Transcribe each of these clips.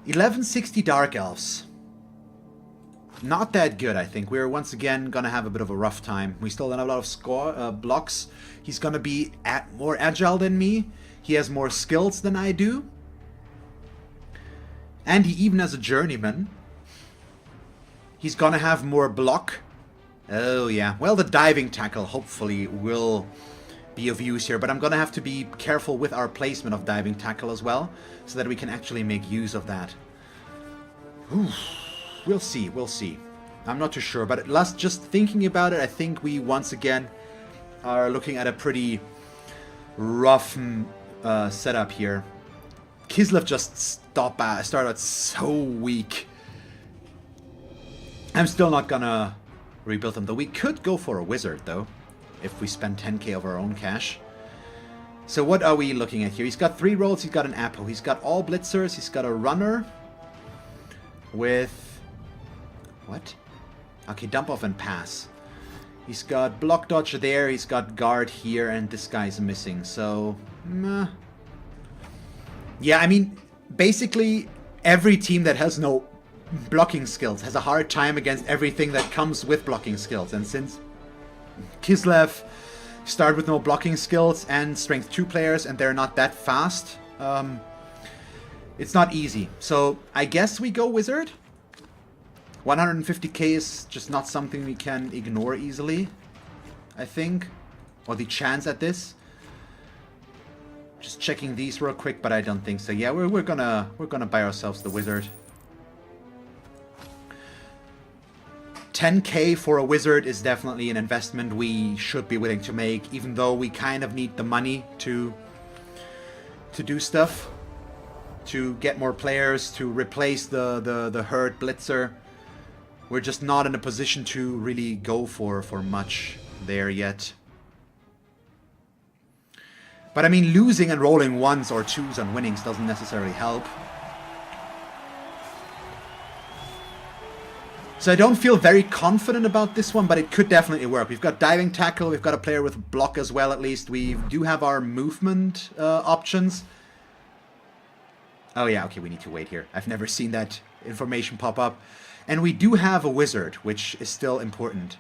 1160 Dark Elves. Not that good, I think. We're once again gonna have a bit of a rough time. We still don't have a lot of blocks. He's gonna be more agile than me. He has more skills than I do. And he even has a journeyman. He's gonna have more block. Oh yeah. Well, the diving tackle hopefully will be of use here, but I'm gonna have to be careful with our placement of diving tackle as well, so that we can actually make use of that. Oof. We'll see, we'll see. I'm not too sure, but just thinking about it, I think we once again are looking at a pretty rough setup here. Kislev just started out so weak. I'm still not gonna rebuild them, though. We could go for a wizard, though, if we spend 10k of our own cash. So what are we looking at here? He's got 3 rolls, he's got an apple, he's got all blitzers, he's got a runner with... what? Okay, dump off and pass. He's got block dodge there, he's got guard here, and this guy's missing, so... meh. Yeah, I mean, basically, every team that has no blocking skills has a hard time against everything that comes with blocking skills. And since Kislev started with no blocking skills and strength 2 players, and they're not that fast, it's not easy. So I guess we go wizard. 150k is just not something we can ignore easily, I think. Or the chance at this. Just checking these real quick, but I don't think so. Yeah, we're gonna buy ourselves the wizard. 10k for a wizard is definitely an investment we should be willing to make, even though we kind of need the money to do stuff, to get more players, to replace the hurt blitzer. We're just not in a position to really go for much there yet. But I mean, losing and rolling 1s or 2s on winnings doesn't necessarily help. So I don't feel very confident about this one, but it could definitely work. We've got diving tackle, we've got a player with block as well, at least. We do have our movement options. Oh yeah, okay, we need to wait here. I've never seen that information pop up. And we do have a wizard, which is still important.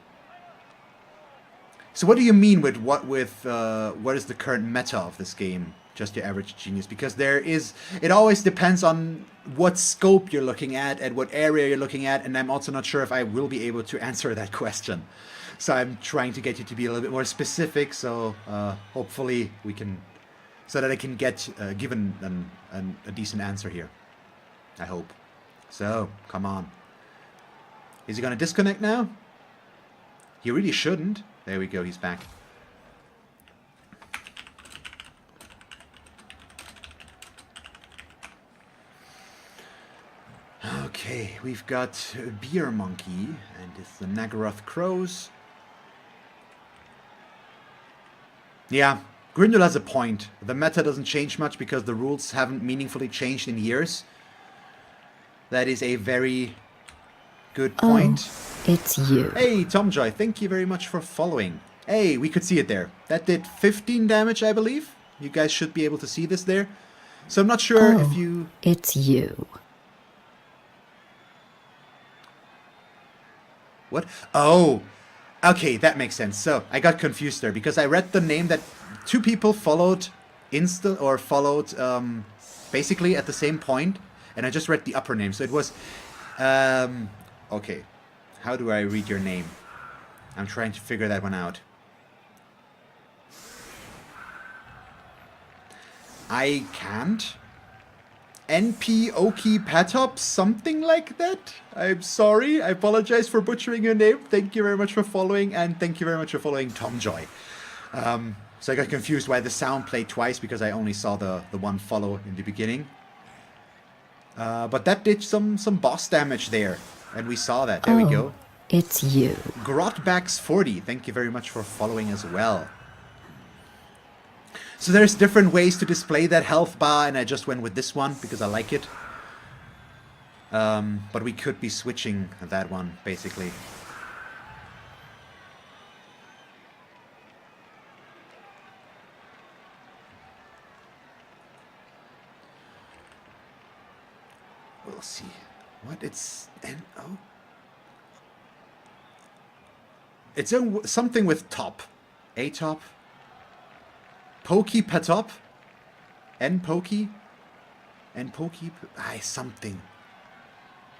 So what do you mean with what is the current meta of this game? Just your average genius, because it always depends on what scope you're looking at what area you're looking at, and I'm also not sure if I will be able to answer that question. So I'm trying to get you to be a little bit more specific, so hopefully we can, so that I can get given a decent answer here. I hope. So, come on. Is he gonna disconnect now? He really shouldn't. There we go, he's back. Okay, we've got Beer Monkey, and it's the Nagaroth Crows. Yeah, Grindel has a point. The meta doesn't change much because the rules haven't meaningfully changed in years. That is a very good point. Oh, it's you. Hey, Tomjoy, thank you very much for following. Hey, we could see it there. That did 15 damage, I believe. You guys should be able to see this there. So I'm not sure if you... it's you. What? Oh, okay, that makes sense. So I got confused there because I read the name that 2 people followed basically at the same point, and I just read the upper name. So it was, okay, how do I read your name? I'm trying to figure that one out. I can't. NP Oki Patop, something like that? I'm sorry, I apologize for butchering your name. Thank you very much for following, and thank you very much for following Tomjoy. So I got confused why the sound played twice, because I only saw the one follow in the beginning. But that did some boss damage there, and we saw that. There we go. It's you. Grotbax40, thank you very much for following as well. So there's different ways to display that health bar, and I just went with this one because I like it. But we could be switching that one, basically. We'll see. What? It's N-O? It's something with top. A-top? Pokey Petop? N-Pokey? N-Pokey? Something.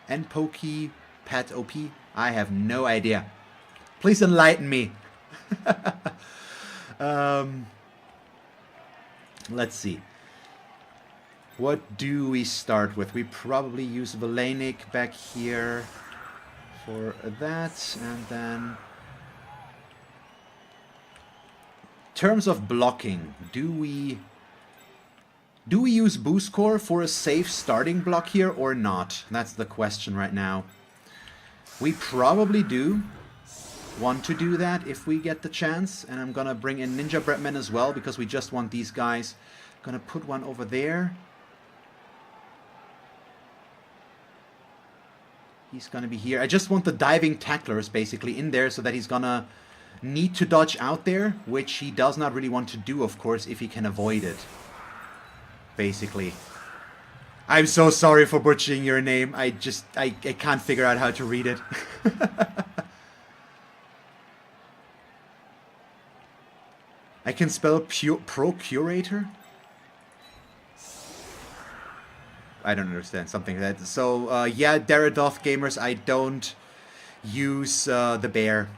N-Pokey Pet OP? I have no idea. Please enlighten me. Let's see. What do we start with? We probably use Valenic back here for that, and then... In terms of blocking, do we use Boost Core for a safe starting block here or not? That's the question right now. We probably do want to do that if we get the chance, and I'm gonna bring in Ninja Breadman as well because we just want these guys. Gonna put one over there. He's gonna be here. I just want the diving tacklers basically in there so that he's gonna need to dodge out there, which he does not really want to do, of course, if he can avoid it. Basically. I'm so sorry for butchering your name. I can't figure out how to read it. I can spell procurator? I don't understand, something like that. So, yeah, Daradoth gamers, I don't use the bear.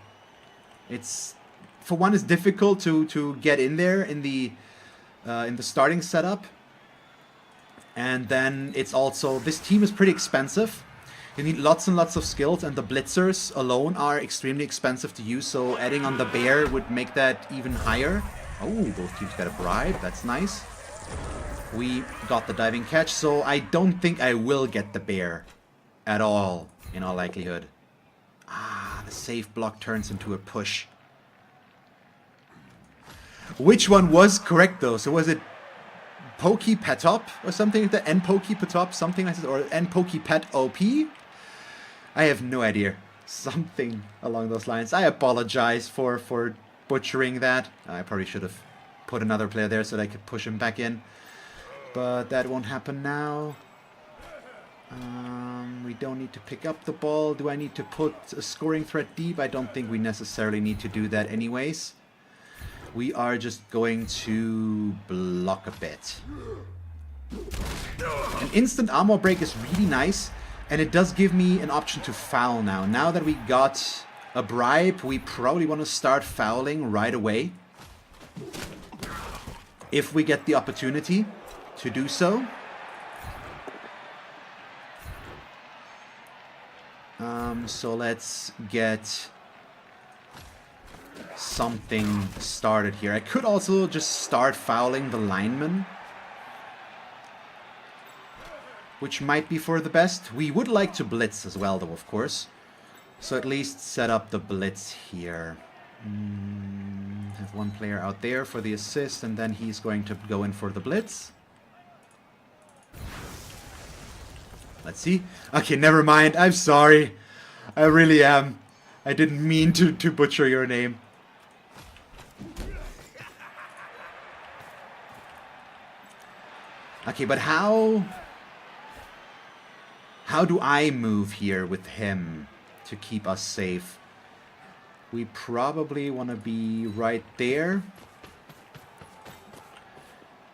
It's, for one, it's difficult to get in there in the starting setup. And then it's also, this team is pretty expensive. You need lots and lots of skills, and the blitzers alone are extremely expensive to use, so adding on the bear would make that even higher. Oh, both teams got a bribe, that's nice. We got the diving catch, so I don't think I will get the bear at all, in all likelihood. Ah, the safe block turns into a push. Which one was correct though? So was it Pokey Petop or something like that? N-Pokey Petop, something like that, or N-Pokey Pet OP? I have no idea. Something along those lines. I apologize for butchering that. I probably should have put another player there so that I could push him back in. But that won't happen now. We don't need to pick up the ball. Do I need to put a scoring threat deep? I don't think we necessarily need to do that anyways. We are just going to block a bit. An instant armor break is really nice, and it does give me an option to foul now. Now that we got a bribe, we probably want to start fouling right away. If we get the opportunity to do so. So let's get something started here. I could also just start fouling the lineman, which might be for the best. We would like to blitz as well, though, of course. So at least set up the blitz here. Have one player out there for the assist, and then he's going to go in for the blitz. Let's see. Okay, never mind. I'm sorry. I really am. I didn't mean to butcher your name. Okay, but how do I move here with him to keep us safe? We probably want to be right there.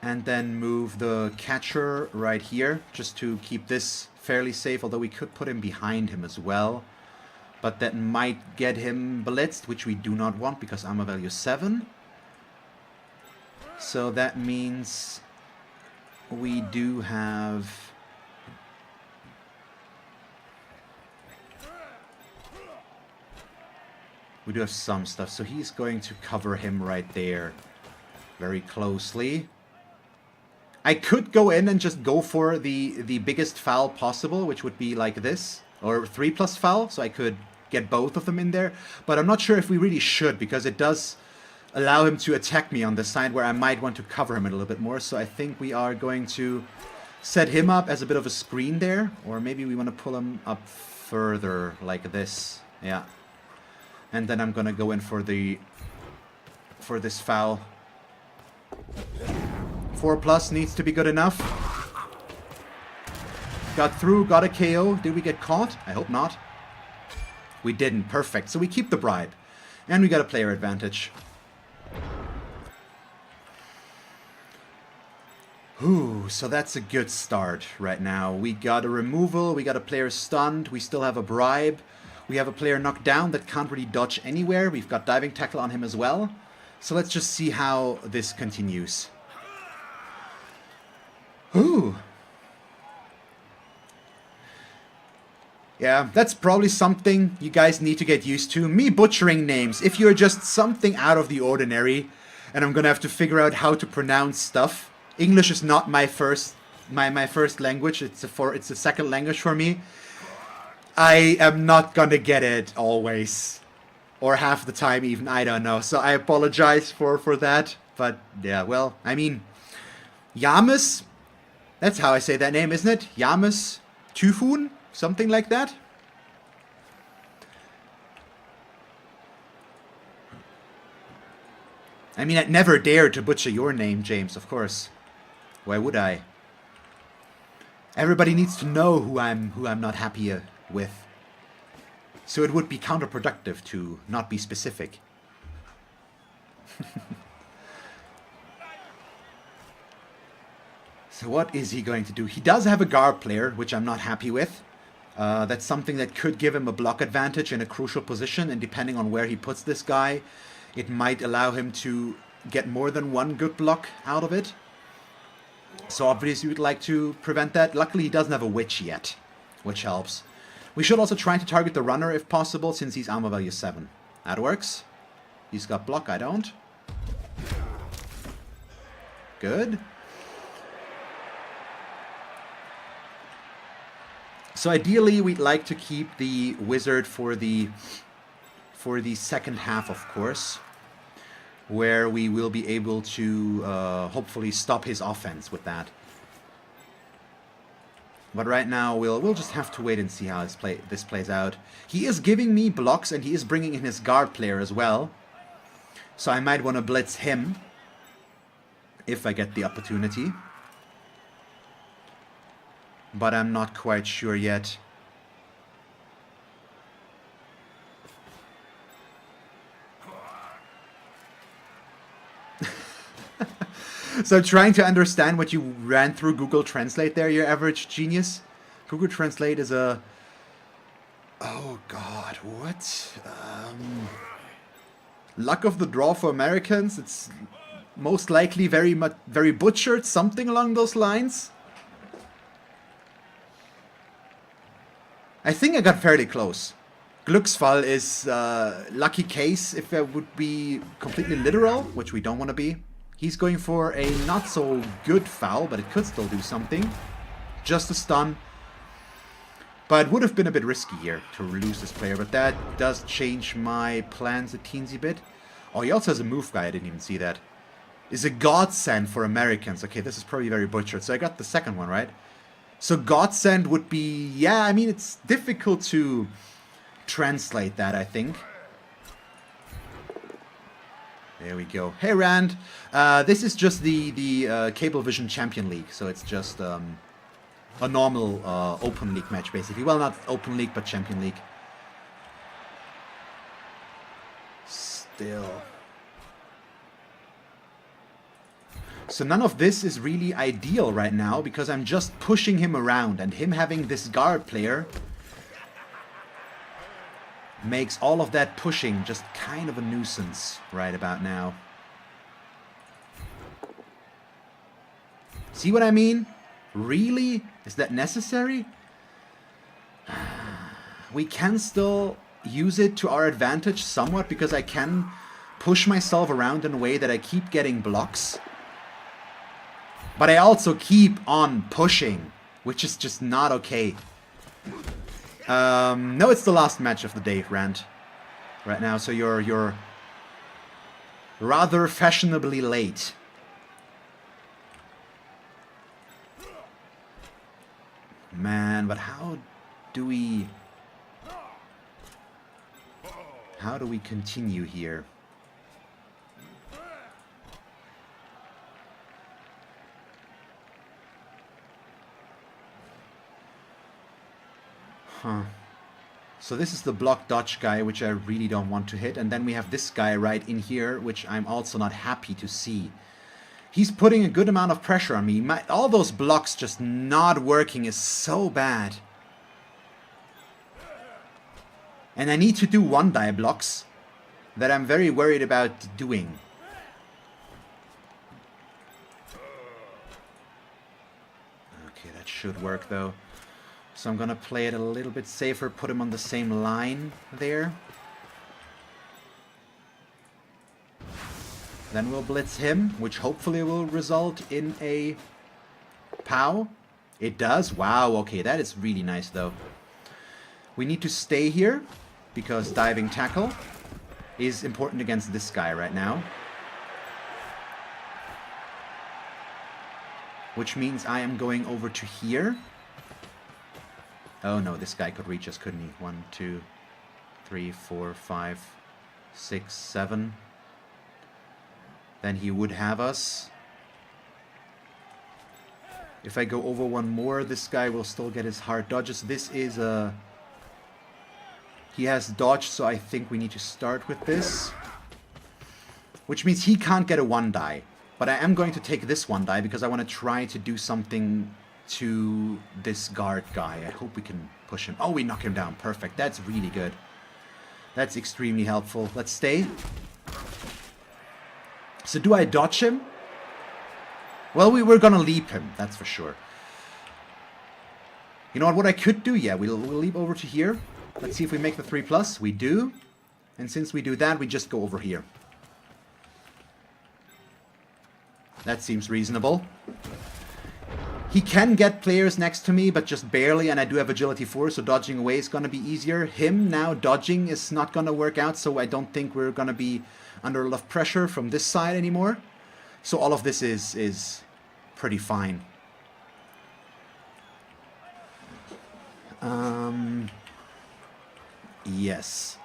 And then move the catcher right here, just to keep this fairly safe, although we could put him behind him as well. But that might get him blitzed, which we do not want because armor value 7. So that means we do have... We do have some stuff, so he's going to cover him right there very closely. I could go in and just go for the biggest foul possible, which would be like this, or 3+ foul, so I could get both of them in there. But I'm not sure if we really should, because it does allow him to attack me on the side where I might want to cover him a little bit more. So I think we are going to set him up as a bit of a screen there, or maybe we want to pull him up further like this. Yeah. And then I'm gonna go in for this foul. 4+ needs to be good enough. Got through, got a KO. Did we get caught? I hope not. We didn't. Perfect. So we keep the bribe. And we got a player advantage. Ooh, so that's a good start right now. We got a removal, we got a player stunned, we still have a bribe. We have a player knocked down that can't really dodge anywhere. We've got diving tackle on him as well. So let's just see how this continues. Ooh. Yeah, that's probably something you guys need to get used to. Me butchering names. If you're just something out of the ordinary, and I'm gonna have to figure out how to pronounce stuff. English is not my first language. It's a second language for me. I am not gonna get it always, or half the time even. I don't know. So I apologize for that. But yeah, well, I mean, Yamas. That's how I say that name, isn't it? Yamas Typhoon, something like that. I mean, I'd never dare to butcher your name, James. Of course. Why would I? Everybody needs to know who I'm not happy with. So it would be counterproductive to not be specific. So what is he going to do? He does have a guard player, which I'm not happy with. That's something that could give him a block advantage in a crucial position, and depending on where he puts this guy, it might allow him to get more than one good block out of it. So obviously we'd like to prevent that. Luckily he doesn't have a witch yet, which helps. We should also try to target the runner if possible, since he's armor value 7. That works. He's got block, I don't. Good. So ideally we'd like to keep the wizard for the second half, of course, where we will be able to hopefully stop his offense with that. But right now we'll just have to wait and see how this plays out. He is giving me blocks, and he is bringing in his guard player as well. So I might want to blitz him if I get the opportunity. But I'm not quite sure yet. So trying to understand what you ran through Google Translate there, your average genius. Google Translate is a... Oh god, what? Luck of the draw for Americans. It's most likely very butchered, something along those lines. I think I got fairly close. Glücksfall is lucky case if it would be completely literal, which we don't want to be. He's going for a not so good foul, but it could still do something. Just a stun. But it would have been a bit risky here to lose this player, but that does change my plans a teensy bit. Oh, he also has a move guy, I didn't even see that. Is a godsend for Americans. Okay, this is probably very butchered, so I got the second one, right? So godsend would be, yeah, I mean, it's difficult to translate that, I think. There we go. Hey, Rand. This is just the Cablevision Champion League, so it's just a normal Open League match, basically. Well, not Open League, but Champion League. Still. So none of this is really ideal right now, because I'm just pushing him around, and him having this guard player makes all of that pushing just kind of a nuisance right about now. See what I mean? Really? Is that necessary? We can still use it to our advantage somewhat, because I can push myself around in a way that I keep getting blocks. But I also keep on pushing, which is just not okay. No, it's the last match of the day, Rand. Right now, so you're rather fashionably late. Man, but how do we continue here? So this is the block dodge guy, which I really don't want to hit. And then we have this guy right in here, which I'm also not happy to see. He's putting a good amount of pressure on me. All those blocks just not working is so bad. And I need to do one die blocks that I'm very worried about doing. Okay, that should work though. So I'm gonna play it a little bit safer, put him on the same line there. Then we'll blitz him, which hopefully will result in a POW. It does? Wow, okay, that is really nice though. We need to stay here, because diving tackle is important against this guy right now. Which means I am going over to here. Oh no, this guy could reach us, couldn't he? 1, 2, 3, 4, 5, 6, 7. Then he would have us. If I go over one more, this guy will still get his hard dodges. This is a... He has dodged, so I think we need to start with this. Which means he can't get a 1 die. But I am going to take this 1 die because I want to try to do something to this guard guy. I hope we can push him. Oh, we knock him down. Perfect. That's really good. That's extremely helpful. Let's stay. So do I dodge him? Well, we were going to leap him. That's for sure. You know what I could do? Yeah, we'll leap over to here. Let's see if we make the 3+. We do. And since we do that, we just go over here. That seems reasonable. He can get players next to me, but just barely, and I do have agility 4, so dodging away is going to be easier. Him now dodging is not going to work out, so I don't think we're going to be under a lot of pressure from this side anymore. So all of this is pretty fine. Yes.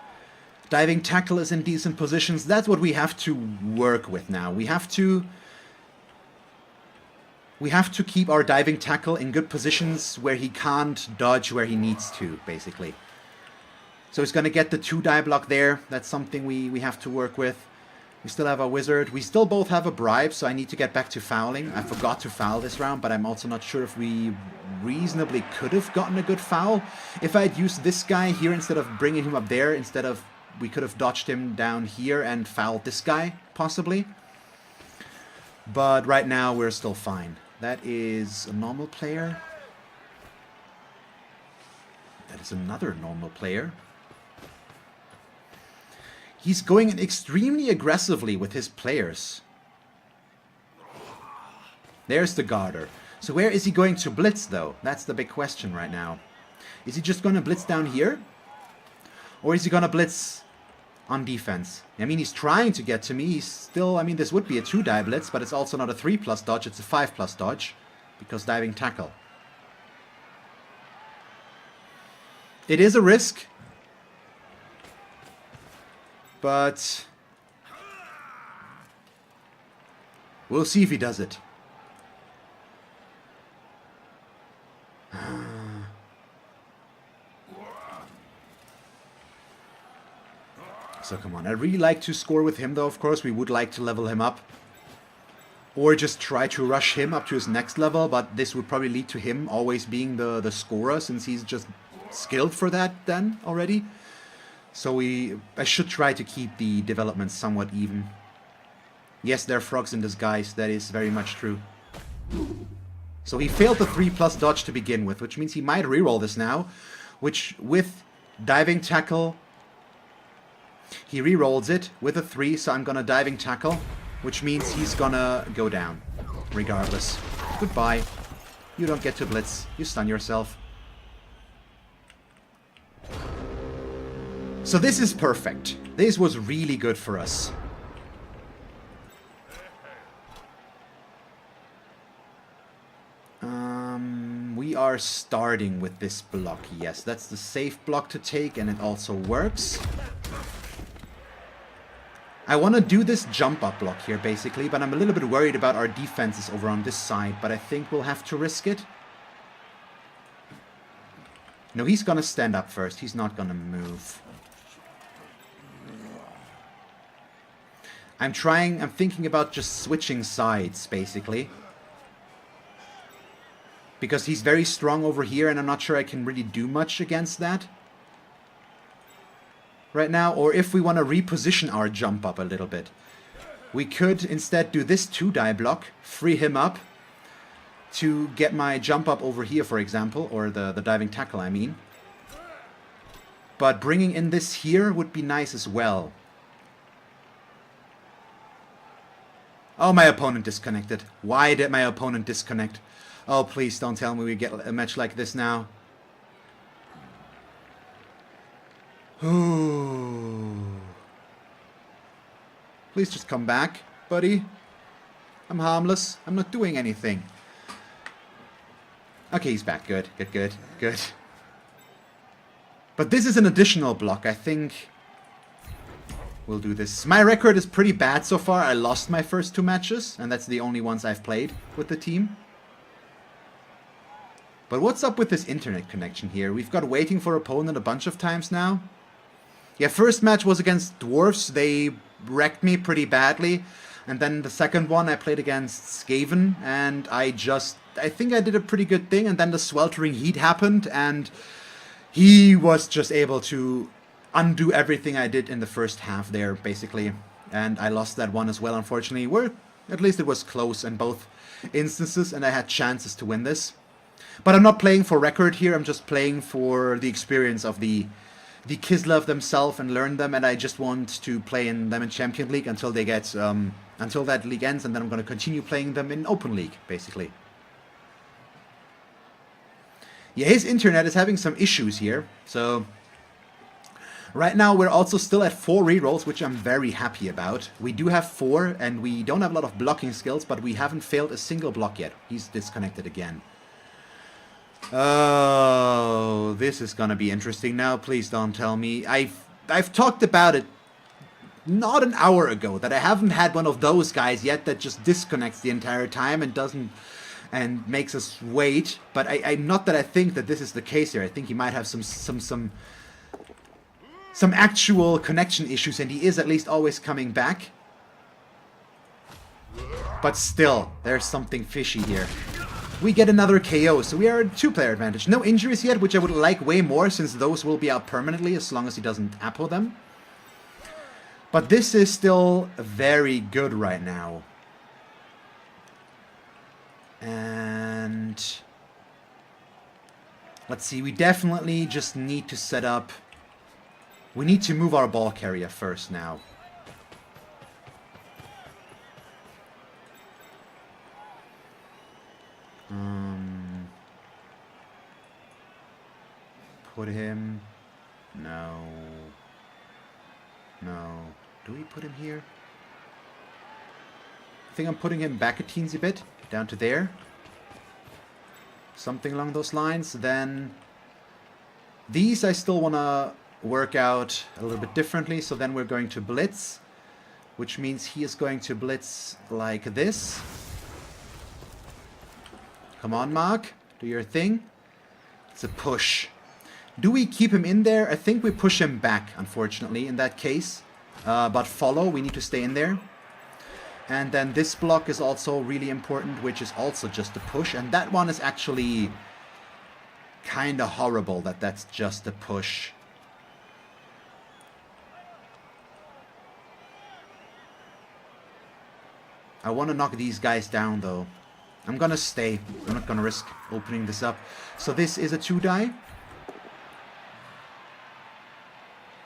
Diving tackle is in decent positions. That's what we have to work with now. We have to keep our diving tackle in good positions where he can't dodge where he needs to, basically. So he's going to get the 2 die block there. That's something we have to work with. We still have a wizard. We still both have a bribe, so I need to get back to fouling. I forgot to foul this round, but I'm also not sure if we reasonably could have gotten a good foul. If I had used this guy here instead of bringing him up there, we could have dodged him down here and fouled this guy, possibly. But right now, we're still fine. That is a normal player. That is another normal player. He's going extremely aggressively with his players. There's the Garter. So where is he going to blitz, though? That's the big question right now. Is he just going to blitz down here? Or is he going to blitz on defense? I mean, he's trying to get to me. He's still... I mean, this would be a 2 die blitz, but it's also not a 3+ dodge. It's a 5+ dodge. Because diving tackle. It is a risk. But... we'll see if he does it. So come on, I'd really like to score with him though, of course. We would like to level him up. Or just try to rush him up to his next level, but this would probably lead to him always being the scorer, since he's just skilled for that then already. So I should try to keep the development somewhat even. Yes, there are frogs in disguise, that is very much true. So he failed the 3+ dodge to begin with, which means he might reroll this now, which with diving tackle... he rerolls it with a 3, so I'm gonna diving tackle, which means he's gonna go down, regardless. Goodbye. You don't get to blitz. You stun yourself. So this is perfect. This was really good for us. We are starting with this block. Yes, that's the safe block to take, and it also works. I want to do this jump up block here, basically, but I'm a little bit worried about our defenses over on this side, but I think we'll have to risk it. No, he's gonna stand up first. He's not gonna move. I'm thinking about just switching sides, basically. Because he's very strong over here, and I'm not sure I can really do much against that right now. Or if we want to reposition our jump up a little bit, we could instead do this 2-die block, free him up to get my jump up over here, for example, or the diving tackle, I mean. But bringing in this here would be nice as well. Oh, my opponent disconnected. Why did my opponent disconnect? Oh, please don't tell me we get a match like this now. Ooh. Please just come back, buddy. I'm harmless. I'm not doing anything. Okay, he's back. Good, good, good, good. But this is an additional block. I think we'll do this. My record is pretty bad so far. I lost my first 2 matches, and that's the only ones I've played with the team. But what's up with this internet connection here? We've got waiting for opponent a bunch of times now. Yeah, first match was against dwarves. They wrecked me pretty badly. And then the second one I played against Skaven, and I think I did a pretty good thing. And then the sweltering heat happened, and he was just able to undo everything I did in the first half there, basically. And I lost that one as well, unfortunately. Where at least it was close in both instances, and I had chances to win this. But I'm not playing for record here. I'm just playing for the experience of the Kislev themselves and learn them. And I just want to play in them in Champion League until they get until that league ends, and then I'm going to continue playing them in Open League, basically. Yeah, his internet is having some issues here. So right now we're also still at 4 rerolls, which I'm very happy about. We do have 4, and we don't have a lot of blocking skills, but we haven't failed a single block yet. He's disconnected again. Oh, this is gonna be interesting now. Please don't tell me. I've talked about it not an hour ago, that I haven't had one of those guys yet that just disconnects the entire time and doesn't and makes us wait. But I not that I think that this is the case here. I think he might have some actual connection issues, and he is at least always coming back. But still, there's something fishy here. We get another KO, so we are at 2-player advantage. No injuries yet, which I would like way more, since those will be out permanently as long as he doesn't apo them. But this is still very good right now. And let's see, we definitely just need to set up... We need to move our ball carrier first now. Put him... No. No. Do we put him here? I think I'm putting him back a teensy bit. Down to there. Something along those lines. Then... These I still want to work out a little bit differently. So then we're going to blitz. Which means he is going to blitz like this. Come on, Mark. Do your thing. It's a push. Do we keep him in there? I think we push him back, unfortunately, in that case. But follow. We need to stay in there. And then this block is also really important, which is also just a push. And that one is actually kind of horrible that that's just a push. I want to knock these guys down, though. I'm gonna stay. I'm not gonna risk opening this up. So this is a 2-die.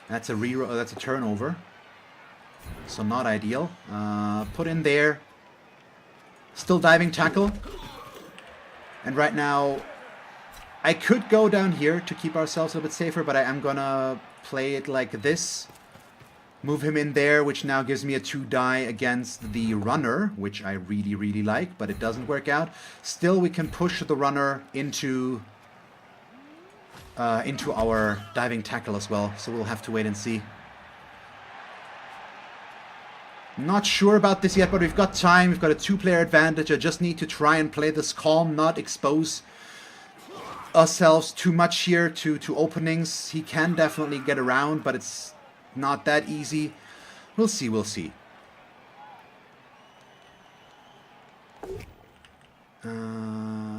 That's a reroll. That's a turnover. So not ideal. Put in there. Still diving tackle. And right now, I could go down here to keep ourselves a bit safer, but I am gonna play it like this. Move him in there, which now gives me a 2-die against the runner, which I really, really like, but it doesn't work out. Still, we can push the runner into our diving tackle as well, so we'll have to wait and see. Not sure about this yet, but we've got time. We've got a 2-player advantage. I just need to try and play this calm, not expose ourselves too much here to openings. He can definitely get around, but it's not that easy. We'll see, we'll see.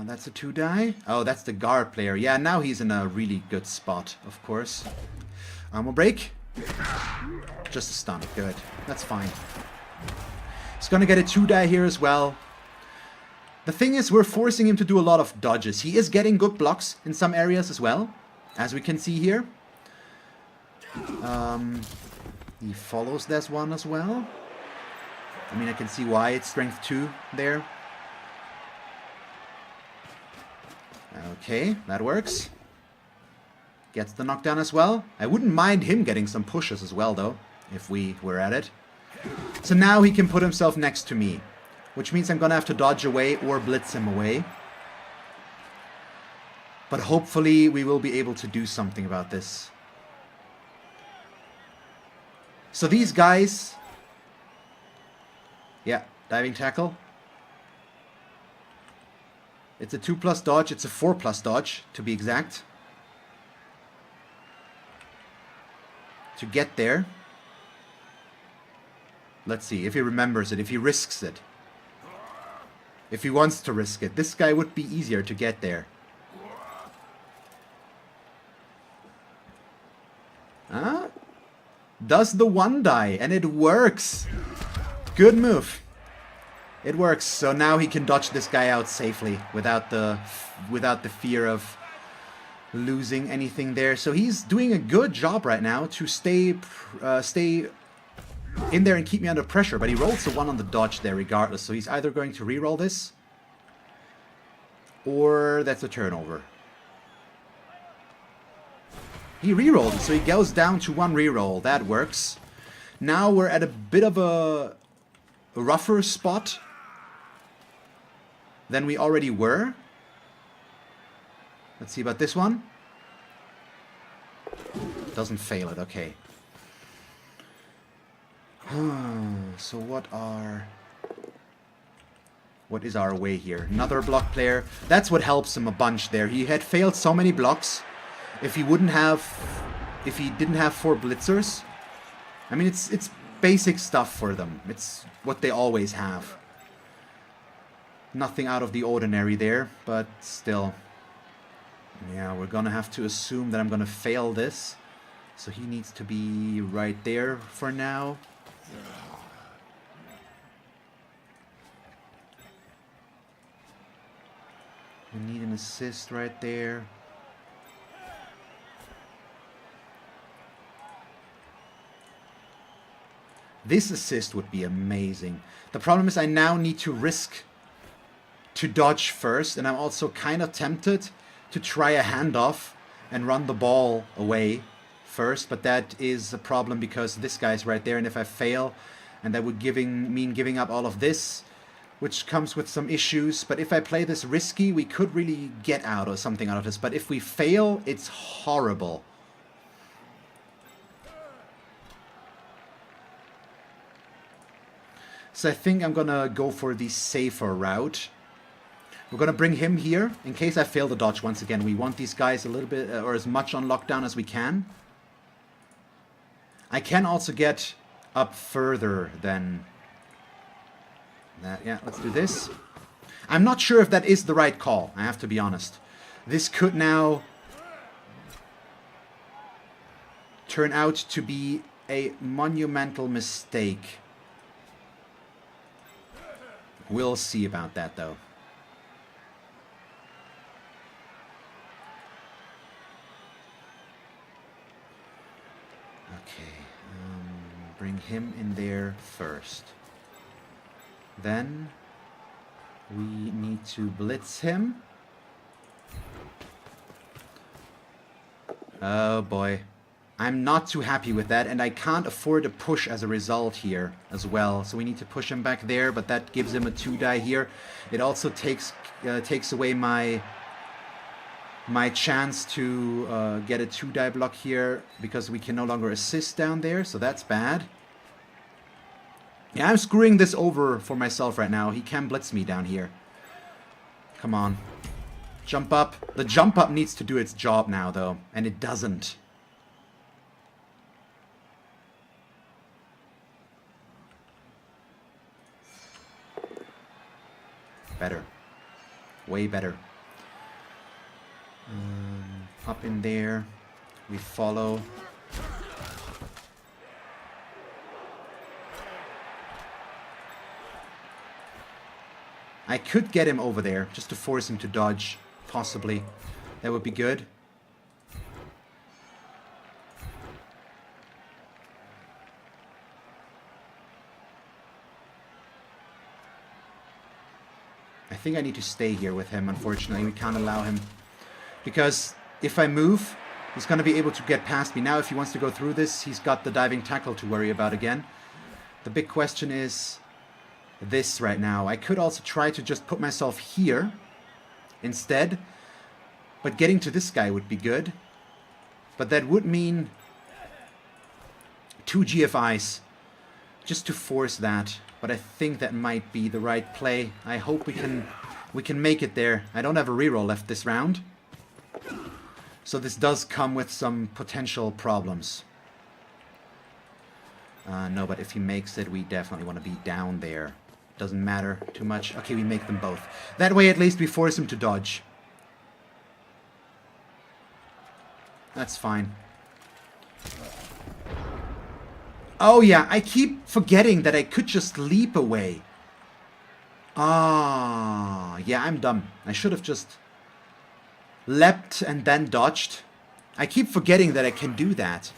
That's a 2-die. Oh, that's the guard player. Yeah, now he's in a really good spot, of course. Armor break. Just a stun. Good. That's fine. He's gonna get a 2-die here as well. The thing is, we're forcing him to do a lot of dodges. He is getting good blocks in some areas as well, as we can see here. He follows this one as well. I mean, I can see why it's strength 2 there. Okay, that works. Gets the knockdown as well. I wouldn't mind him getting some pushes as well, though, if we were at it. So now he can put himself next to me, which means I'm gonna have to dodge away or blitz him away. But hopefully we will be able to do something about this. So these guys... Yeah, diving tackle. It's a 2+ dodge, it's a 4+ dodge, to be exact. To get there. Let's see, if he remembers it, if he risks it. If he wants to risk it. This guy would be easier to get there. Huh? Does the 1-die, and it works. Good move. It works, so now he can dodge this guy out safely without the fear of losing anything there. So he's doing a good job right now to stay in there and keep me under pressure. But he rolls the 1 on the dodge there regardless. So he's either going to reroll this, or that's a turnover. He rerolled it, so he goes down to 1 reroll. That works. Now we're at a bit of a rougher spot than we already were. Let's see about this one. Doesn't fail it, okay. So what is our way here? Another block player. That's what helps him a bunch there. He had failed so many blocks. If he didn't have 4 blitzers, I mean, it's basic stuff for them. It's what they always have. Nothing out of the ordinary there, but still. Yeah, we're gonna have to assume that I'm gonna fail this. So he needs to be right there for now. We need an assist right there. This assist would be amazing. The problem is I now need to risk to dodge first, and I'm also kind of tempted to try a handoff and run the ball away first, but that is a problem because this guy's right there, and if I fail, and that would mean giving up all of this, which comes with some issues. But if I play this risky, we could really get out or something out of this, but if we fail, it's horrible. So I think I'm gonna go for the safer route. We're gonna bring him here in case I fail the dodge once again. We want these guys a little bit or as much on lockdown as we can. I can also get up further than that. Yeah, let's do this. I'm not sure if that is the right call, I have to be honest. This could now turn out to be a monumental mistake. We'll see about that, though. Okay, bring him in there first. Then we need to blitz him. Oh boy. I'm not too happy with that, and I can't afford a push as a result here as well. So we need to push him back there, but that gives him a 2-die here. It also takes away my chance to get a 2-die block here because we can no longer assist down there, so that's bad. Yeah, I'm screwing this over for myself right now. He can blitz me down here. Come on. Jump up. The jump up needs to do its job now, though. And it doesn't. Better. Way better. Up in there. We follow. I could get him over there, just to force him to dodge. Possibly. That would be good. I think I need to stay here with him, unfortunately. We can't allow him. Because if I move, he's going to be able to get past me. Now, if he wants to go through this, he's got the diving tackle to worry about again. The big question is this right now. I could also try to just put myself here instead. But getting to this guy would be good. But that would mean 2 GFIs. Just to force that. But I think that might be the right play. I hope we can make it there. I don't have a reroll left this round. So this does come with some potential problems. No, but if he makes it, we definitely want to be down there. Doesn't matter too much. Okay, we make them both. That way at least we force him to dodge. That's fine. Oh yeah, I keep forgetting that I could just leap away. Ah, yeah, I'm dumb. I should have just leapt and then dodged. I keep forgetting that I can do that.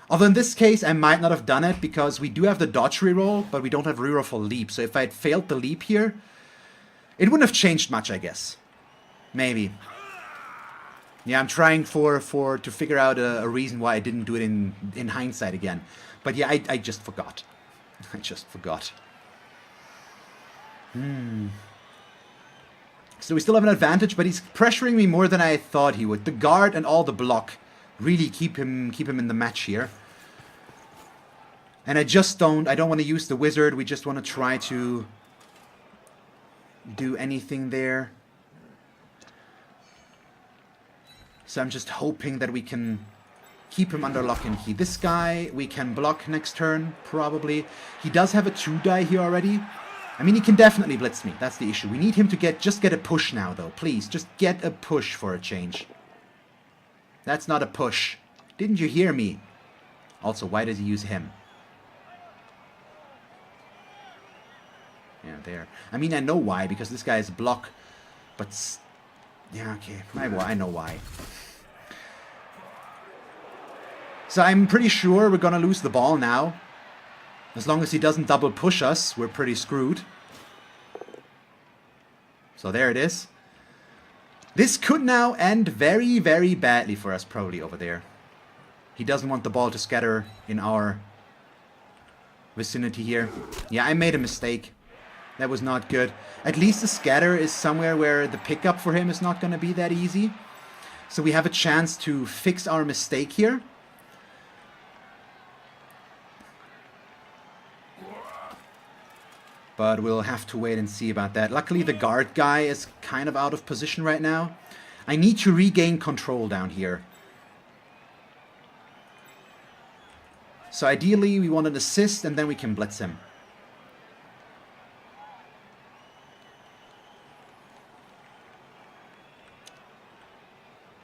Although in this case, I might not have done it because we do have the dodge reroll, but we don't have reroll for leap. So if I had failed the leap here, it wouldn't have changed much, I guess. Maybe. Yeah, I'm trying to figure out a reason why I didn't do it in hindsight again. But yeah, I just forgot. I just forgot. So we still have an advantage, but he's pressuring me more than I thought he would. The guard and all the block really keep him in the match here. And I don't want to use the wizard. We just want to try to do anything there. So I'm just hoping that we can keep him under lock and key. This guy we can block next turn, probably. He does have a 2-die here already. I mean, he can definitely blitz me. That's the issue. We need him to just get a push now, though. Please, just get a push for a change. That's not a push. Didn't you hear me? Also, why does he use him? Yeah, there. I mean, I know why, because this guy is a block. But, yeah, okay. I know why. So I'm pretty sure we're gonna lose the ball now. As long as he doesn't double push us, we're pretty screwed. So there it is. This could now end very, very badly for us, probably over there. He doesn't want the ball to scatter in our vicinity here. Yeah, I made a mistake. That was not good. At least the scatter is somewhere where the pickup for him is not going to be that easy. So we have a chance to fix our mistake here. But we'll have to wait and see about that. Luckily, the guard guy is kind of out of position right now. I need to regain control down here. So ideally, we want an assist, and then we can blitz him.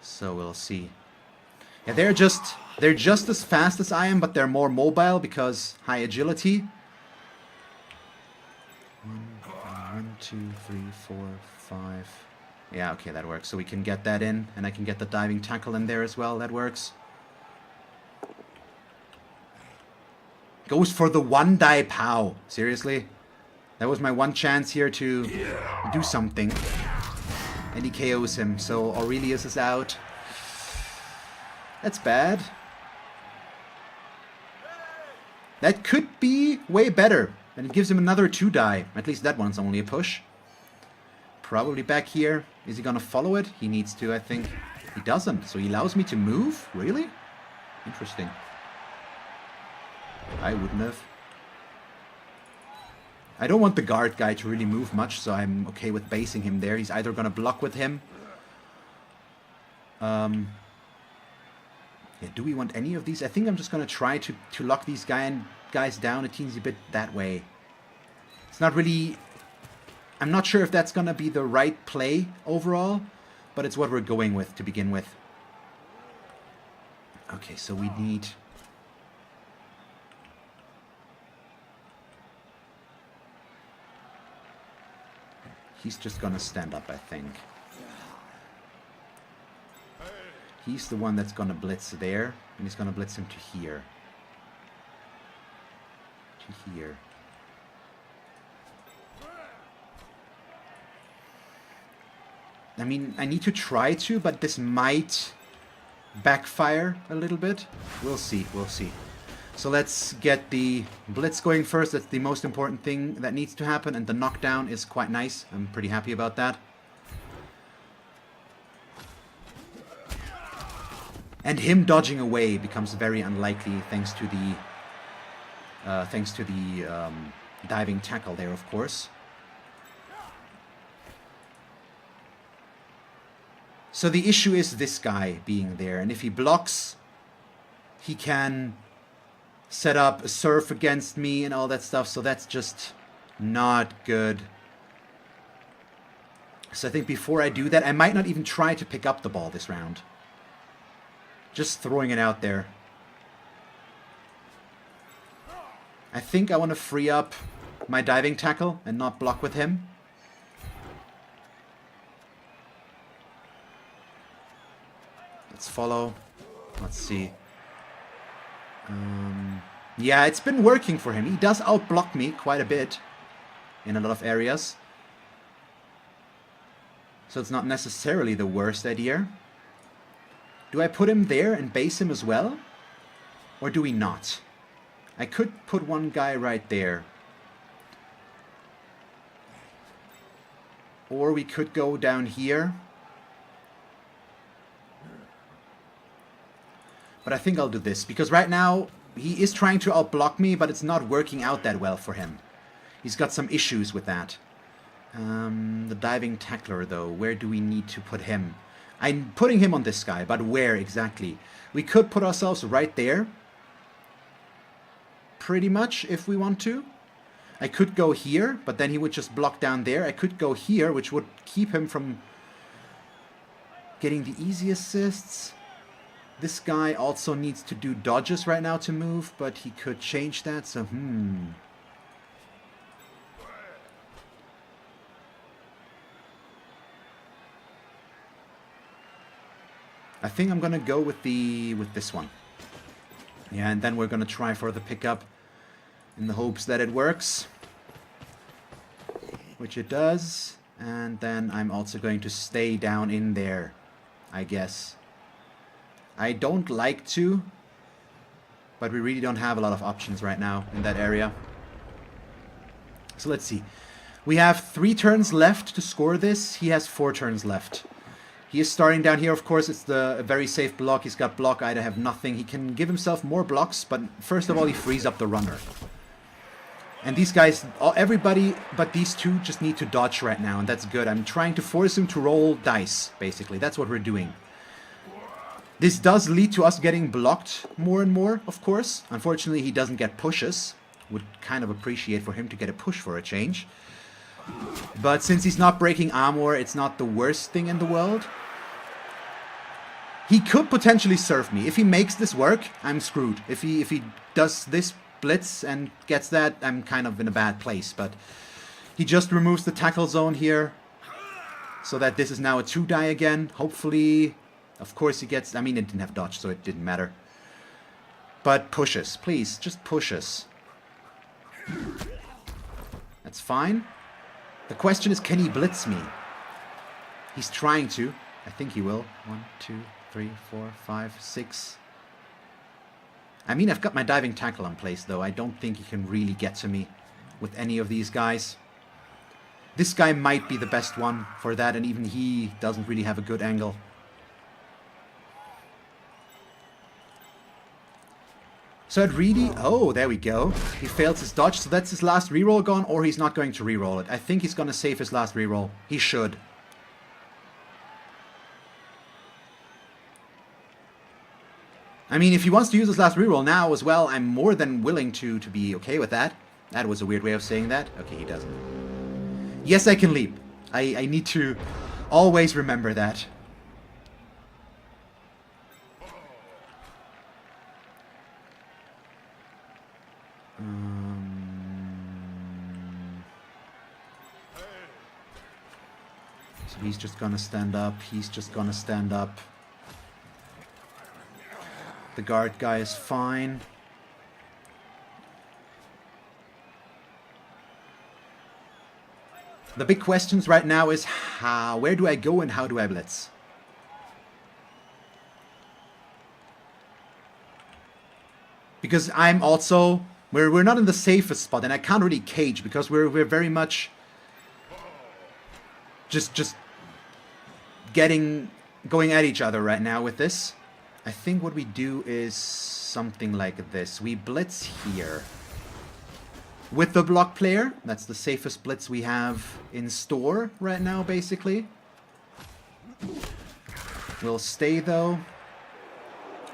So we'll see. Yeah, they're just as fast as I am, but they're more mobile because high agility. 1, 2, 3, 4, 5. Yeah, okay, that works. So we can get that in, and I can get the diving tackle in there as well. That works. Goes for the 1-die pow. Seriously? That was my one chance here to do something. And he KOs him, so Aurelius is out. That's bad. That could be way better. And it gives him another 2-die. At least that one's only a push. Probably back here. Is he gonna follow it? He needs to, I think. He doesn't. So he allows me to move? Really? Interesting. I wouldn't have. I don't want the guard guy to really move much, so I'm okay with basing him there. He's either going to block with him. Yeah, do we want any of these? I think I'm just going to try to lock these guys down a teensy bit that way. It's not really... I'm not sure if that's going to be the right play overall, but it's what we're going with to begin with. Okay, so we need... He's just going to stand up, I think. He's the one that's going to blitz there, and he's going to blitz him to here. To here. I mean, I need to try to, but this might backfire a little bit. We'll see, we'll see. So let's get the blitz going first. That's the most important thing that needs to happen, and the knockdown is quite nice. I'm pretty happy about that. And him dodging away becomes very unlikely thanks to the diving tackle there, of course. So the issue is this guy being there, and if he blocks, he can set up a surf against me and all that stuff, so that's just not good. So I think before I do that, I might not even try to pick up the ball this round. Just throwing it out there. I think I want to free up my diving tackle and not block with him. Let's follow. Let's see. Yeah, it's been working for him. He does outblock me quite a bit in a lot of areas. So it's not necessarily the worst idea. Do I put him there and base him as well? Or do we not? I could put one guy right there. Or we could go down here. But I think I'll do this, because right now he is trying to outblock me, but it's not working out that well for him. He's got some issues with that. The diving tackler, though, where do we need to put him? I'm putting him on this guy, but where exactly? We could put ourselves right there. Pretty much, if we want to. I could go here, but then he would just block down there. I could go here, which would keep him from getting the easy assists. This guy also needs to do dodges right now to move, but he could change that, so I think I'm gonna go with this one. Yeah, and then we're gonna try for the pickup in the hopes that it works. Which it does. And then I'm also going to stay down in there, I guess. I don't like to, but we really don't have a lot of options right now in that area. So let's see. We have 3 turns left to score this. He has 4 turns left. He is starting down here, of course. It's a very safe block. He's got block. I have nothing. He can give himself more blocks, but first of all, he frees up the runner. And these guys, everybody but these two just need to dodge right now, and that's good. I'm trying to force him to roll dice, basically. That's what we're doing. This does lead to us getting blocked more and more, of course. Unfortunately, he doesn't get pushes. Would kind of appreciate for him to get a push for a change. But since he's not breaking armor, it's not the worst thing in the world. He could potentially surf me. If he makes this work, I'm screwed. If he does this blitz and gets that, I'm kind of in a bad place. But he just removes the tackle zone here, so that this is now a 2-die again. Hopefully... Of course he gets... I mean, it didn't have dodge, so it didn't matter. But pushes. Please, just pushes. That's fine. The question is, can he blitz me? He's trying to. I think he will. 1, 2, 3, 4, 5, 6. I mean, I've got my diving tackle in place, though. I don't think he can really get to me with any of these guys. This guy might be the best one for that, and even he doesn't really have a good angle. So it really... Oh, there we go. He fails his dodge, so that's his last reroll gone, or he's not going to reroll it. I think he's going to save his last reroll. He should. I mean, if he wants to use his last reroll now as well, I'm more than willing to be okay with that. That was a weird way of saying that. Okay, he doesn't. Yes, I can leap. I need to always remember that. So he's just gonna stand up. He's just gonna stand up. The guard guy is fine. The big questions right now is where do I go and how do I blitz? Because I'm also... We're not in the safest spot, and I can't really cage because we're very much just going at each other right now with this. I think what we do is something like this. We blitz here with the block player. That's the safest blitz we have in store right now, basically. We'll stay though,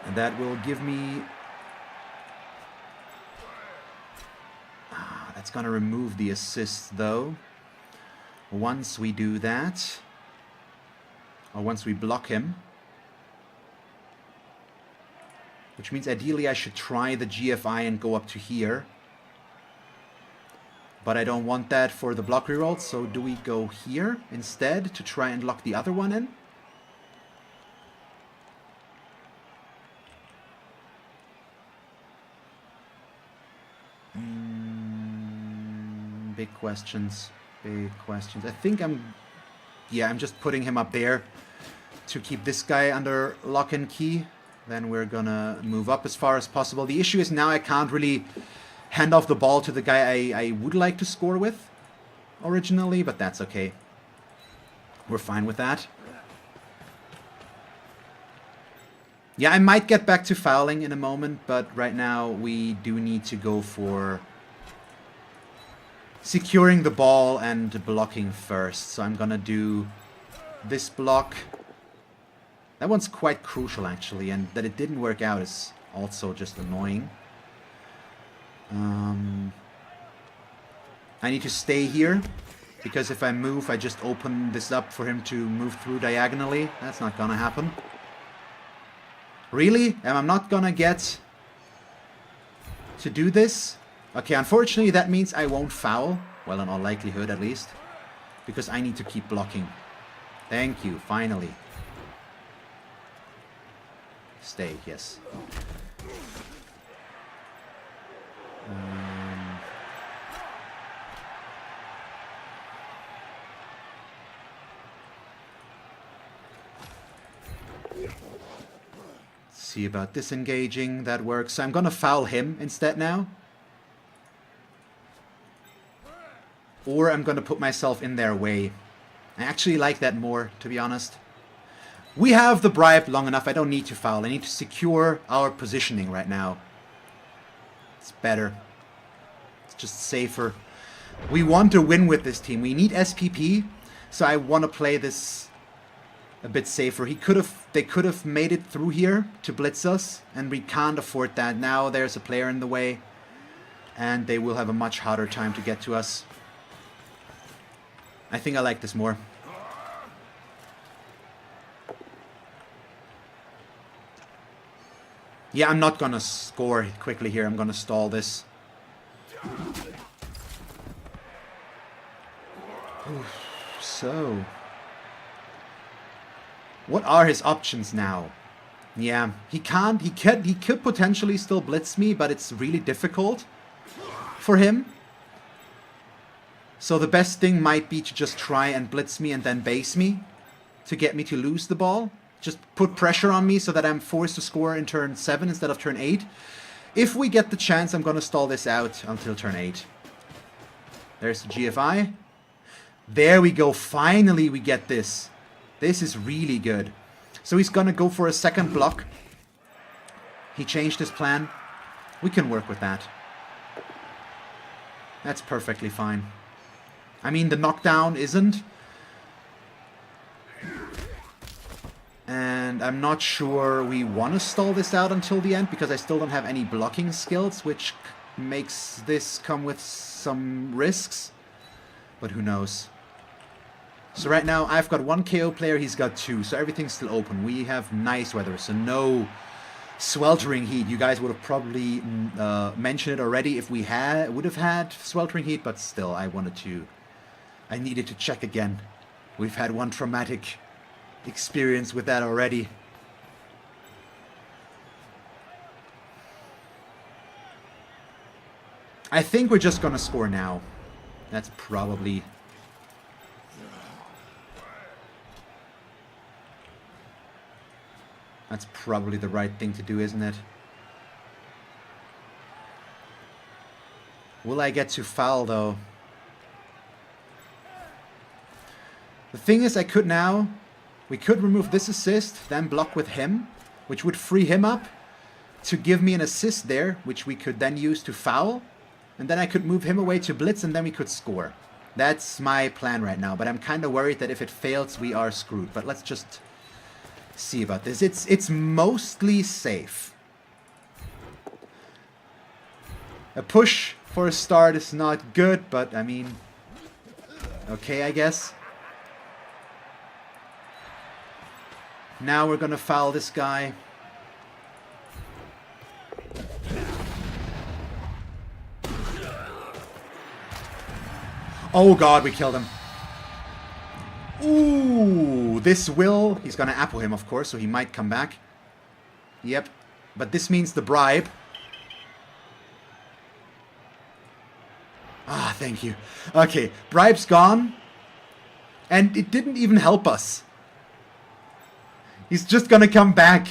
and that will give me... That's gonna remove the assist though. Once we do that, or once we block him, which means ideally I should try the GFI and go up to here. But I don't want that for the block reroll, so do we go here instead to try and lock the other one in? Big questions. Big questions. I think I'm just putting him up there to keep this guy under lock and key. Then we're gonna move up as far as possible. The issue is now I can't really hand off the ball to the guy I would like to score with originally, but that's okay. We're fine with that. Yeah, I might get back to fouling in a moment, but right now we do need to go for securing the ball and blocking first. So I'm gonna do this block. That one's quite crucial actually, and that it didn't work out is also just annoying. I need to stay here because if I move, I just open this up for him to move through diagonally. That's not gonna happen. Really? Am I not gonna get to do this? Okay, unfortunately that means I won't foul. Well, in all likelihood at least. Because I need to keep blocking. Thank you, finally. Stay, yes. See about disengaging, that works. So I'm gonna foul him instead now. Or I'm gonna put myself in their way. I actually like that more, to be honest. We have the bribe long enough, I don't need to foul. I need to secure our positioning right now. It's better. It's just safer. We want to win with this team. We need SPP, so I want to play this a bit safer. They could have made it through here to blitz us, and we can't afford that. Now there's a player in the way, and they will have a much harder time to get to us. I think I like this more. Yeah, I'm not gonna score quickly here. I'm gonna stall this. So, what are his options now? Yeah, he could potentially still blitz me, but it's really difficult for him. So the best thing might be to just try and blitz me and then base me to get me to lose the ball. Just put pressure on me so that I'm forced to score in turn 7 instead of turn 8. If we get the chance, I'm going to stall this out until turn 8. There's the GFI. There we go. Finally we get this. This is really good. So he's going to go for a second block. He changed his plan. We can work with that. That's perfectly fine. I mean, the knockdown isn't. And I'm not sure we want to stall this out until the end, because I still don't have any blocking skills, which makes this come with some risks. But who knows. So right now, I've got 1 KO player, he's got 2, so everything's still open. We have nice weather, so no sweltering heat. You guys would have probably mentioned it already if we would have had sweltering heat, but still, I needed to check again. We've had one traumatic experience with that already. I think we're just gonna score now. That's probably... That's probably the right thing to do, isn't it? Will I get to foul, though? The thing is, we could remove this assist, then block with him, which would free him up to give me an assist there, which we could then use to foul. And then I could move him away to blitz, and then we could score. That's my plan right now, but I'm kind of worried that if it fails, we are screwed. But let's just see about this. It's mostly safe. A push for a start is not good, but I mean, okay, I guess. Now we're gonna foul this guy. Oh god, we killed him. Ooh, this will... He's gonna apple him, of course, so he might come back. Yep, but this means the bribe. Ah, thank you. Okay, bribe's gone. And it didn't even help us. He's just gonna come back.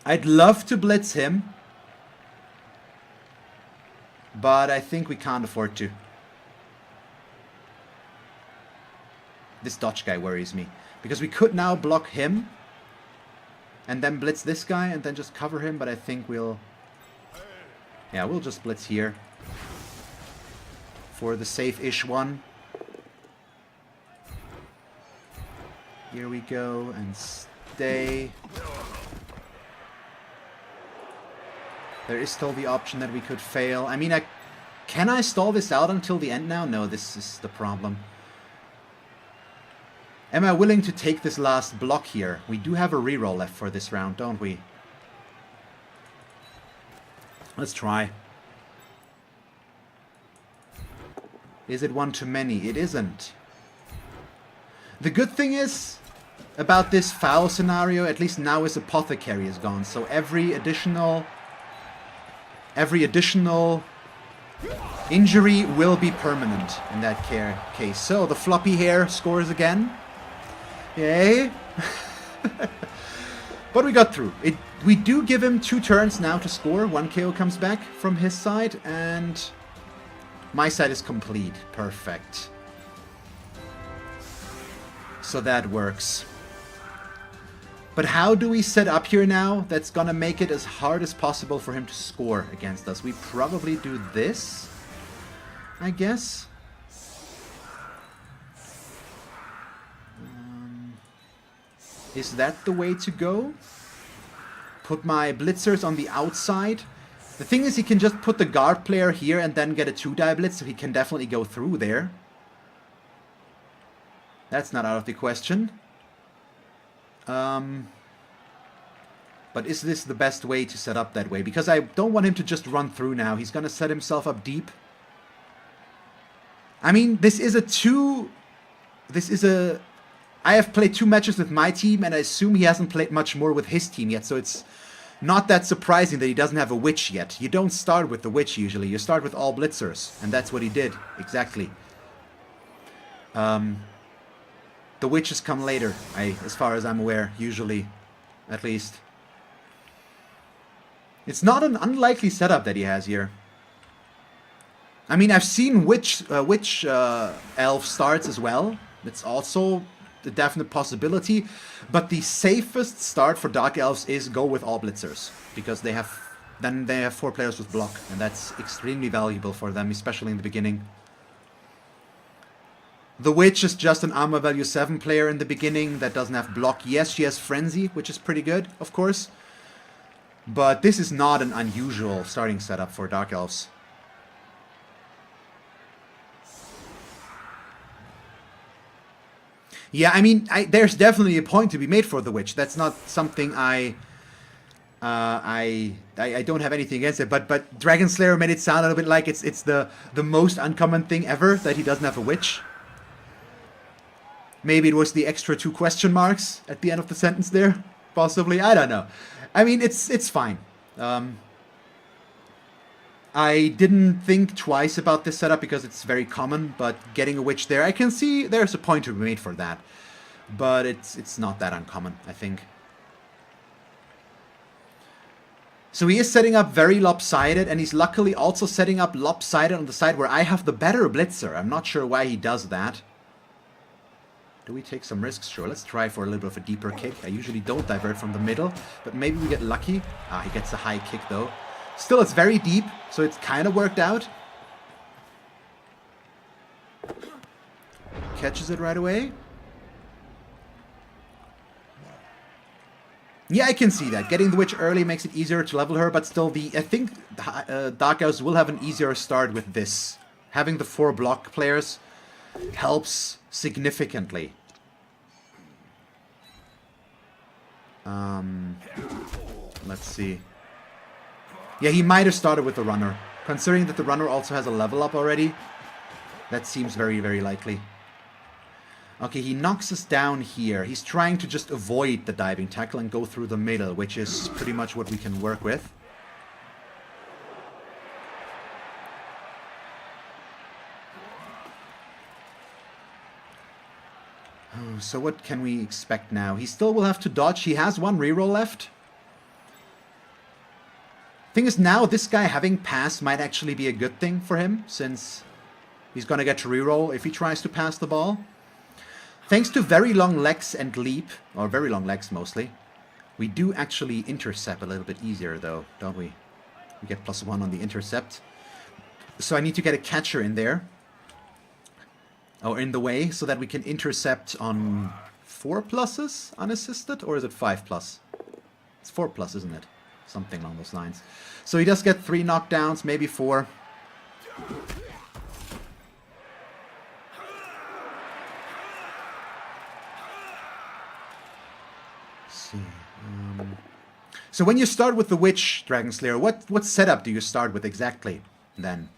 I'd love to blitz him. But I think we can't afford to. This dodge guy worries me. Because we could now block him. And then blitz this guy and then just cover him. But I think we'll... Yeah, we'll just blitz here. For the safe-ish one. Here we go. And stay. There is still the option that we could fail. I mean, can I stall this out until the end now? No, this is the problem. Am I willing to take this last block here? We do have a reroll left for this round, don't we? Let's try. Is it one too many? It isn't. The good thing is, about this foul scenario, at least now his apothecary is gone. So every additional injury will be permanent in that case. So the floppy hair scores again. Yay. But we got through. We do give him 2 turns now to score. 1 KO comes back from his side, and my side is complete. Perfect. So that works. But how do we set up here now that's gonna make it as hard as possible for him to score against us? We probably do this, I guess. Is that the way to go? Put my blitzers on the outside. The thing is, he can just put the guard player here and then get a 2-die blitz, so he can definitely go through there. That's not out of the question. But is this the best way to set up that way? Because I don't want him to just run through now. He's going to set himself up deep. I mean, I have played 2 matches with my team, and I assume he hasn't played much more with his team yet, so it's not that surprising that he doesn't have a witch yet. You don't start with the witch usually. You start with all blitzers, and that's what he did. Exactly. The witches come later, as far as I'm aware, usually, at least. It's not an unlikely setup that he has here. I mean, I've seen witch elf starts as well. It's also a definite possibility. But the safest start for Dark Elves is go with all Blitzers. Because they have 4 players with block. And that's extremely valuable for them, especially in the beginning. The Witch is just an armor value 7 player in the beginning that doesn't have block. Yes, she has Frenzy, which is pretty good, of course. But this is not an unusual starting setup for Dark Elves. Yeah, I mean, there's definitely a point to be made for the Witch. That's not something I don't have anything against it. But Dragon Slayer made it sound a little bit like it's the most uncommon thing ever that he doesn't have a Witch. Maybe it was the extra 2 question marks at the end of the sentence there. Possibly. I don't know. I mean, it's fine. I didn't think twice about this setup because it's very common, but getting a Witch there, I can see there's a point to be made for that. But it's not that uncommon, I think. So he is setting up very lopsided, and he's luckily also setting up lopsided on the side where I have the better Blitzer. I'm not sure why he does that. Do we take some risks? Sure, let's try for a little bit of a deeper kick. I usually don't divert from the middle, but maybe we get lucky. Ah, he gets a high kick though. Still, it's very deep, so it's kind of worked out. Catches it right away. Yeah, I can see that. Getting the Witch early makes it easier to level her, but still, I think Dark Elves will have an easier start with this. Having the 4 block players helps significantly. Let's see. Yeah, he might have started with the runner. Considering that the runner also has a level up already, that seems very, very likely. Okay, he knocks us down here. He's trying to just avoid the diving tackle and go through the middle, which is pretty much what we can work with. Oh, so what can we expect now? He still will have to dodge. He has 1 reroll left. Thing is, now this guy having pass might actually be a good thing for him, since he's going to get to reroll if he tries to pass the ball. Thanks to very long legs and leap, or very long legs mostly, we do actually intercept a little bit easier though, don't we? We get +1 on the intercept. So I need to get a catcher in there. Or in the way, so that we can intercept on 4 pluses unassisted, or is it 5 plus? It's 4 plus, isn't it? Something along those lines. So he does get 3 knockdowns, maybe 4. Let's see. So when you start with the Witch, Dragon Slayer, what setup do you start with exactly then?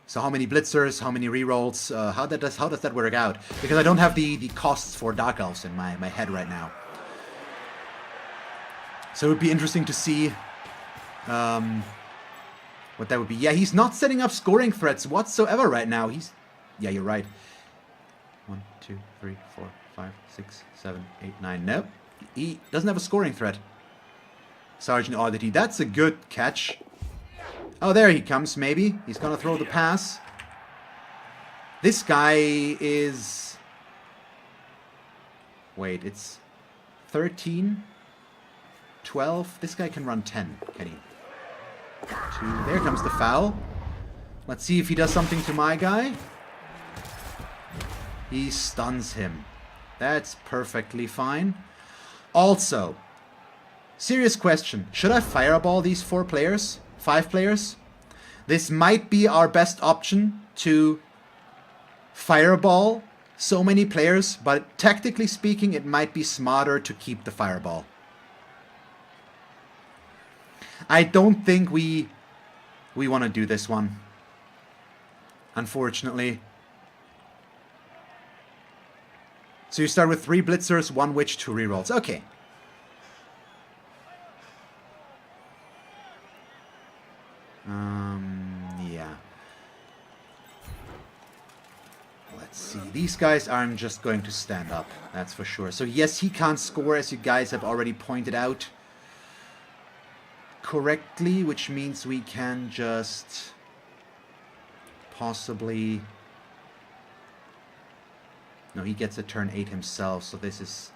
So how many Blitzers, how many rerolls, how does that work out? Because I don't have the costs for Dark Elves in my head right now. So it would be interesting to see what that would be. Yeah, he's not setting up scoring threats whatsoever right now. Yeah, you're right. 1, 2, 3, 4, 5, 6, 7, 8, 9. Nope. He doesn't have a scoring threat. Sergeant Oddity. That's a good catch. Oh, there he comes, maybe. He's gonna throw the pass. This guy is... Wait, it's 13, 12. This guy can run 10, can he? 2. There comes the foul. Let's see if he does something to my guy. He stuns him. That's perfectly fine. Also, serious question. Should I fireball these 4 players? 5 players? This might be our best option to fireball so many players, but tactically speaking, it might be smarter to keep the fireball. I don't think we want to do this one, unfortunately. So you start with 3 Blitzers, 1 Witch, 2 rerolls. Okay. Yeah. Let's see. These guys aren't just going to stand up, that's for sure. So yes, he can't score, as you guys have already pointed out correctly, which means we can just possibly... No, he gets a turn 8 himself, so this is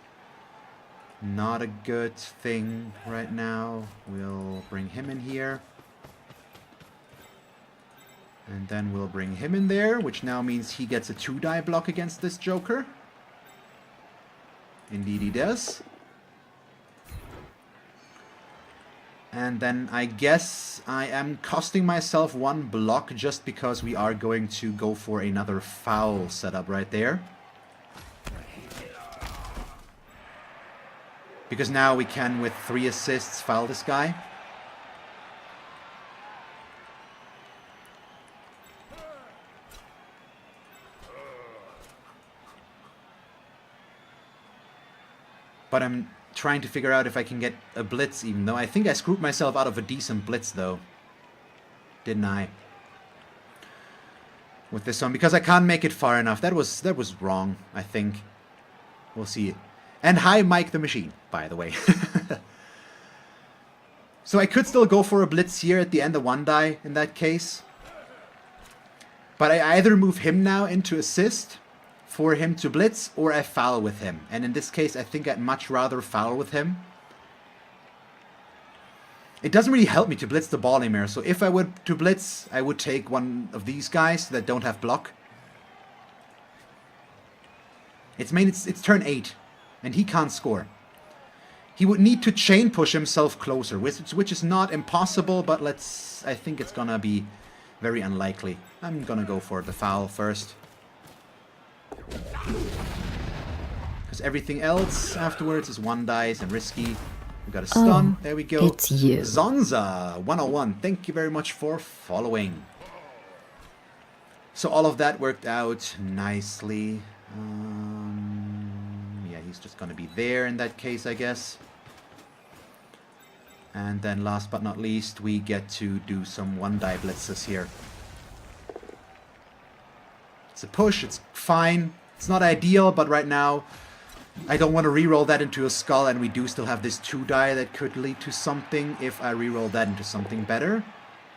not a good thing right now. We'll bring him in here. And then we'll bring him in there, which now means he gets a 2-die block against this Joker. Indeed he does. And then I guess I am costing myself 1 block just because we are going to go for another foul setup right there. Because now we can, with 3 assists, foul this guy. But I'm trying to figure out if I can get a blitz, even though I think I screwed myself out of a decent blitz, though. Didn't I? With this one, because I can't make it far enough. That was wrong, I think. We'll see. And hi, Mike the Machine, by the way. So I could still go for a blitz here at the end of 1 die in that case. But I either move him now into assist for him to blitz, or I foul with him. And in this case, I think I'd much rather foul with him. It doesn't really help me to blitz the ball anymore. So if I were to blitz, I would take one of these guys that don't have block. It's turn 8, and he can't score. He would need to chain push himself closer, which is not impossible, but I think it's gonna be very unlikely. I'm gonna go for the foul first. Because everything else afterwards is 1 dice and risky. We got a stun. There we go. It's you. Zonza 101. Thank you very much for following. So all of that worked out nicely. Yeah, he's just gonna be there in that case, I guess. And then last but not least, we get to do some 1-die blitzes here. It's a push, it's fine. It's not ideal, but right now I don't want to reroll that into a skull, and we do still have this 2-die that could lead to something if I reroll that into something better,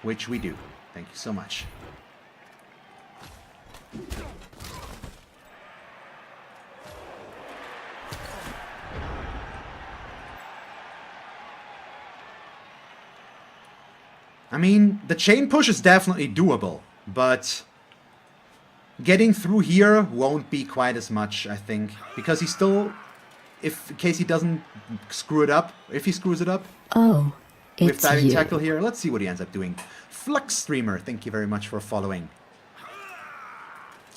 which we do. Thank you so much. I mean, the chain push is definitely doable, but getting through here won't be quite as much, I think. Because he still, in case he doesn't screw it up, if he screws it up. Oh, With it's diving you. tackle here, let's see what he ends up doing. Flux Streamer, thank you very much for following.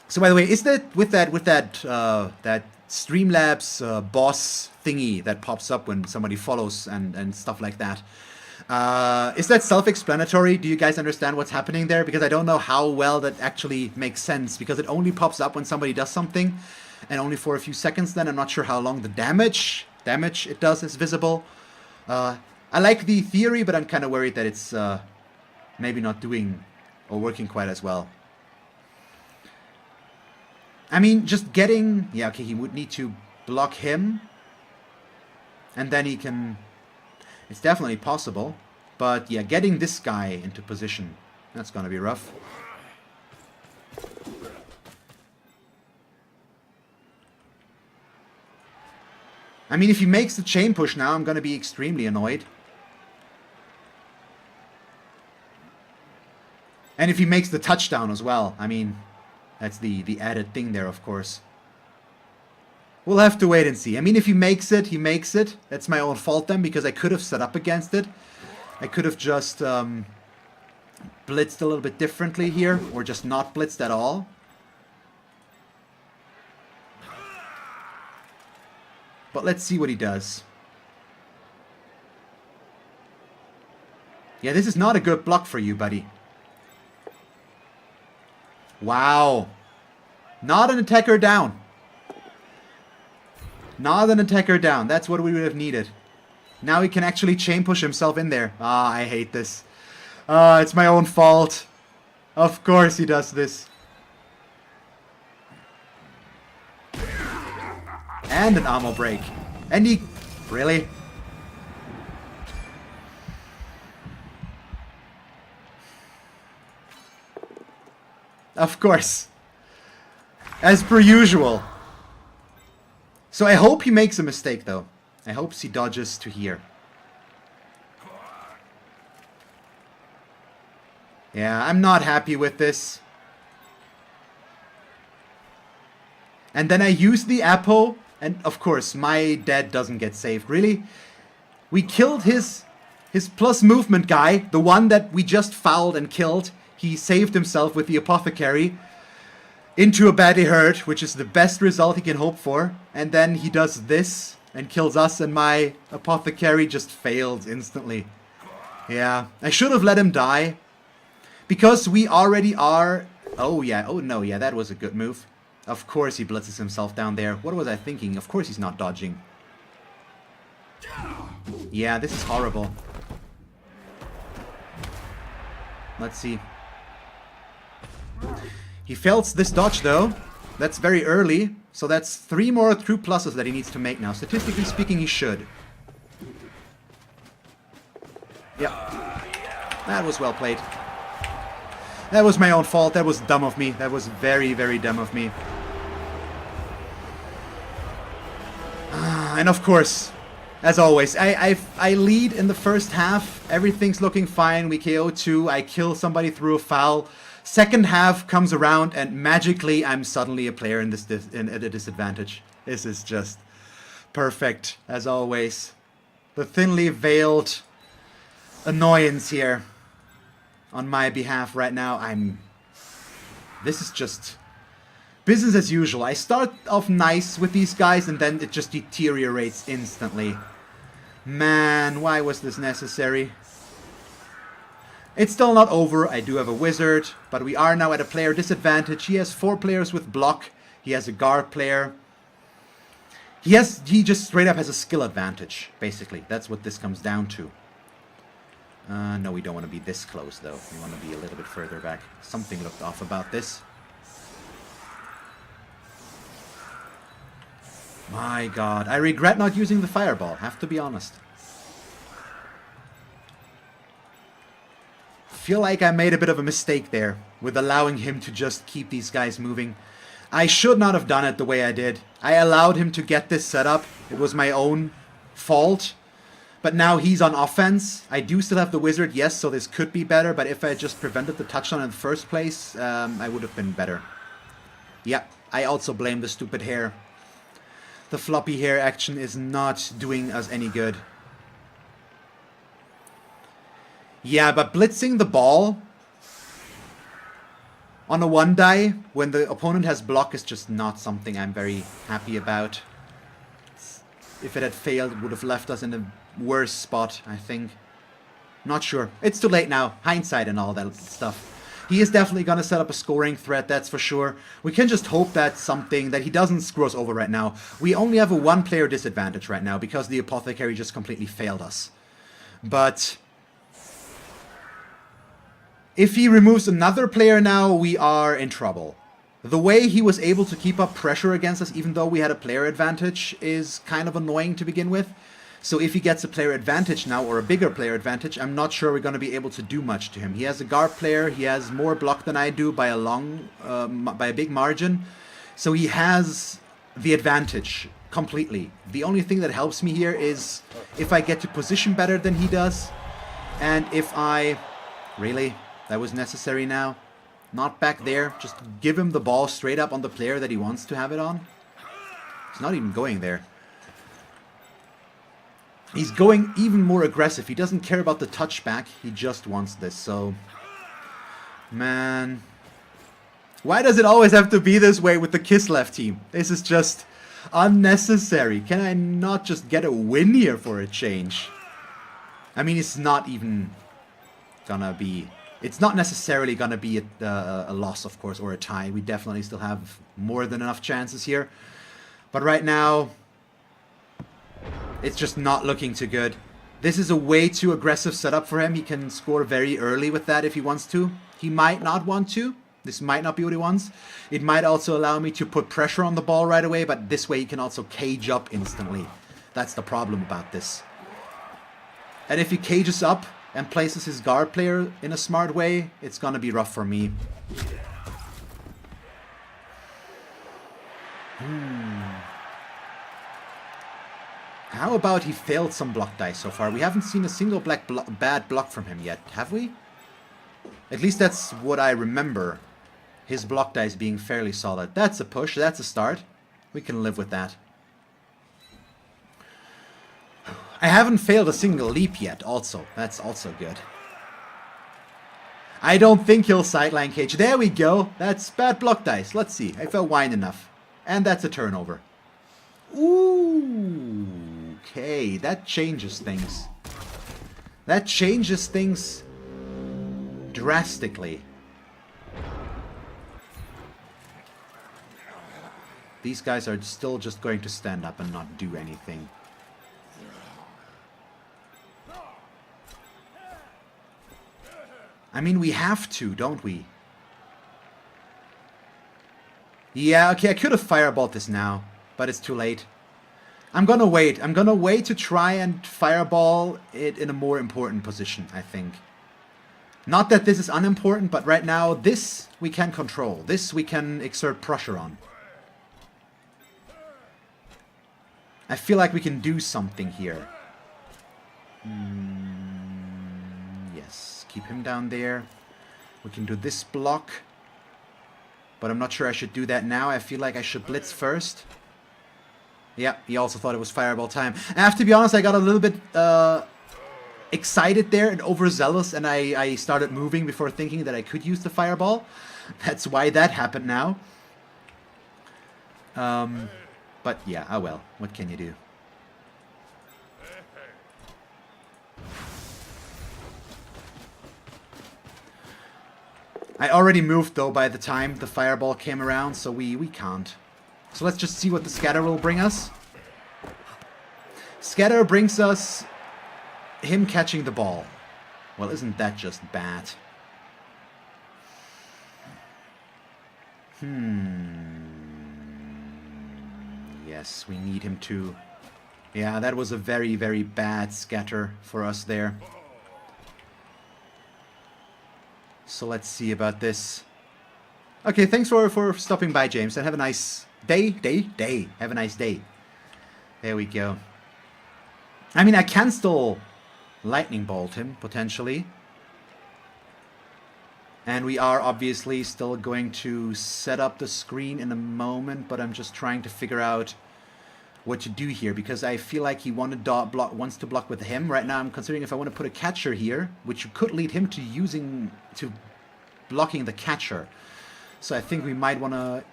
So by the way, is that with that that Streamlabs boss thingy that pops up when somebody follows and stuff like that? Is that self-explanatory? Do you guys understand what's happening there? Because I don't know how well that actually makes sense, because it only pops up when somebody does something, and only for a few seconds then. I'm not sure how long the damage it does is visible. I like the theory, but I'm kind of worried that it's maybe not doing or working quite as well. I mean, just getting... Yeah, okay, he would need to block him, and then he can... It's definitely possible, but yeah, getting this guy into position, that's gonna be rough. I mean, if he makes the chain push now, I'm gonna be extremely annoyed. And if he makes the touchdown as well, I mean, that's the added thing there, of course. We'll have to wait and see. I mean, if he makes it, he makes it. That's my own fault then, because I could have set up against it. I could have just blitzed a little bit differently here, or just not blitzed at all. But let's see what he does. Yeah, this is not a good block for you, buddy. Wow. Not an attacker down. Not an attacker down. That's what we would have needed. Now he can actually chain push himself in there. Ah, I hate this. It's my own fault. Of course he does this. And an ammo break. And he... Really? Of course. As per usual. So I hope he makes a mistake, though. I hope he dodges to here. Yeah, I'm not happy with this. And then I use the Apo, and of course, my dead doesn't get saved. Really? We killed his plus movement guy, the one that we just fouled and killed. He saved himself with the Apothecary into a badly hurt, which is the best result he can hope for. And then he does this and kills us, and my Apothecary just fails instantly. Yeah, I should have let him die. Because we already are... Oh, yeah. Oh, no. Yeah, that was a good move. Of course he blitzes himself down there. What was I thinking? Of course he's not dodging. Yeah, this is horrible. Let's see. He fails this dodge, though. That's very early. So that's 3 more true pluses that he needs to make now. Statistically speaking, he should. Yeah. That was well played. That was my own fault. That was dumb of me. That was very, very dumb of me. And of course, as always, I lead in the first half. Everything's looking fine. We KO 2. I kill somebody through a foul. Second half comes around, and magically, I'm suddenly a player in at a disadvantage. This is just perfect, as always. The thinly veiled annoyance here on my behalf right now. This is just business as usual. I start off nice with these guys, and then it just deteriorates instantly. Man, why was this necessary? It's still not over. I do have a wizard, but we are now at a player disadvantage. He has 4 players with block. He has a guard player. He just straight up has a skill advantage, basically. That's what this comes down to. No, we don't want to be this close, though. We want to be a little bit further back. Something looked off about this. My god. I regret not using the fireball, have to be honest. Feel like I made a bit of a mistake there with allowing him to just keep these guys moving. I should not have done it the way I did. I allowed him to get this set up. It was my own fault. But now he's on offense. I do still have the wizard, yes, so this could be better. But if I just prevented the touchdown in the first place, I would have been better. Yeah, I also blame the stupid hair. The floppy hair action is not doing us any good. Yeah, but blitzing the ball on a 1-die when the opponent has block is just not something I'm very happy about. If it had failed, it would have left us in a worse spot, I think. Not sure. It's too late now. Hindsight and all that stuff. He is definitely going to set up a scoring threat, that's for sure. We can just hope that's something that he doesn't screw us over right now. We only have a 1-player disadvantage right now because the Apothecary just completely failed us. But if he removes another player now, we are in trouble. The way he was able to keep up pressure against us, even though we had a player advantage, is kind of annoying to begin with. So if he gets a player advantage now, or a bigger player advantage, I'm not sure we're going to be able to do much to him. He has a guard player, he has more block than I do by a big margin. So he has the advantage completely. The only thing that helps me here is if I get to position better than he does, and if I... Really? That was necessary now? Not back there. Just give him the ball straight up on the player that he wants to have it on. He's not even going there. He's going even more aggressive. He doesn't care about the touchback. He just wants this. So, man. Why does it always have to be this way with the Kislev team? This is just unnecessary. Can I not just get a win here for a change? I mean, it's not even gonna be... It's not necessarily going to be a loss, of course, or a tie. We definitely still have more than enough chances here. But right now, it's just not looking too good. This is a way too aggressive setup for him. He can score very early with that if he wants to. He might not want to. This might not be what he wants. It might also allow me to put pressure on the ball right away, but this way he can also cage up instantly. That's the problem about this. And if he cages up and places his guard player in a smart way, it's gonna be rough for me. How about he failed some block dice so far? We haven't seen a single bad block from him yet, have we? At least that's what I remember. His block dice being fairly solid. That's a push, that's a start. We can live with that. I haven't failed a single leap yet, also. That's also good. I don't think he'll sideline cage. There we go. That's bad block dice. Let's see. I felt wine enough. And that's a turnover. Ooh. Okay, that changes things. That changes things drastically. These guys are still just going to stand up and not do anything. I mean, we have to, don't we? Yeah, okay, I could have fireballed this now, but it's too late. I'm gonna wait. I'm gonna wait to try and fireball it in a more important position, I think. Not that this is unimportant, but right now, this we can control. This we can exert pressure on. I feel like we can do something here. Yes, keep him down there. We can do this block. But I'm not sure I should do that now. I feel like I should blitz first. Yeah, he also thought it was fireball time. I have to be honest, I got a little bit excited there and overzealous, and I started moving before thinking that I could use the fireball. That's why that happened now. But yeah, oh well, what can you do? I already moved though by the time the fireball came around, so we can't. So let's just see what the scatter will bring us. Scatter brings us him catching the ball. Well, isn't that just bad? Yes, we need him to. Yeah, that was a very, very bad scatter for us there. So let's see about this. Okay, thanks for stopping by, James, and have a nice day. Have a nice day. There we go. I mean, I can still lightning bolt him, potentially. And we are obviously still going to set up the screen in a moment, but I'm just trying to figure out what to do here, because I feel like he wants to block with him. Right now I'm considering if I want to put a catcher here, which could lead him to blocking the catcher. So I think we might want to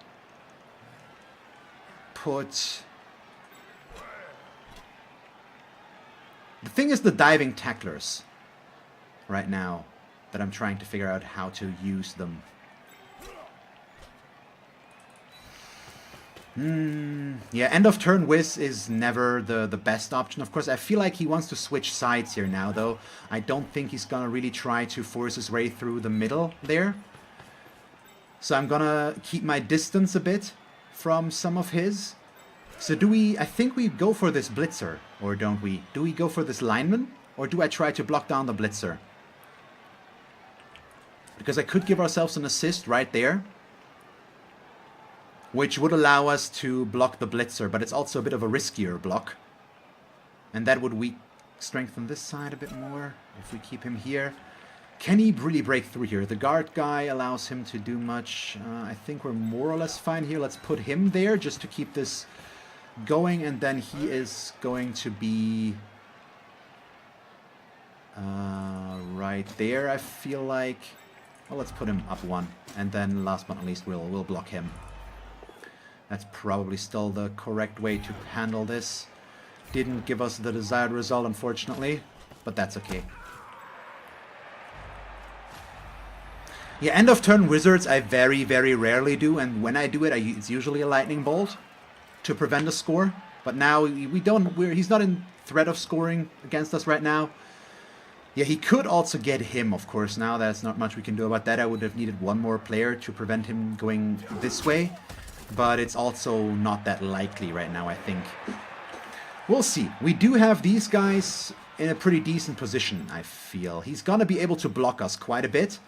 put... The thing is the diving tacklers right now that I'm trying to figure out how to use them. Yeah, end of turn whiz is never the best option. Of course, I feel like he wants to switch sides here now, though. I don't think he's gonna really try to force his way through the middle there. So I'm gonna keep my distance a bit from some of his. So do we... I think we go for this blitzer, or don't we? Do we go for this lineman, or do I try to block down the blitzer? Because I could give ourselves an assist right there, which would allow us to block the blitzer, but it's also a bit of a riskier block. And that would strengthen this side a bit more if we keep him here. Can he really break through here? The guard guy allows him to do much. I think we're more or less fine here. Let's put him there just to keep this going, and then he is going to be right there, I feel like. Well, let's put him up one, and then last but not least we'll block him. That's probably still the correct way to handle this. Didn't give us the desired result, unfortunately, but that's okay. Yeah, end of turn wizards I very, very rarely do, and when I do it, it's usually a lightning bolt to prevent a score. But now he's not in threat of scoring against us right now. Yeah, he could also get him, of course. Now there's not much we can do about that. I would have needed one more player to prevent him going this way. But it's also not that likely right now, I think. We'll see. We do have these guys in a pretty decent position, I feel. He's going to be able to block us quite a bit.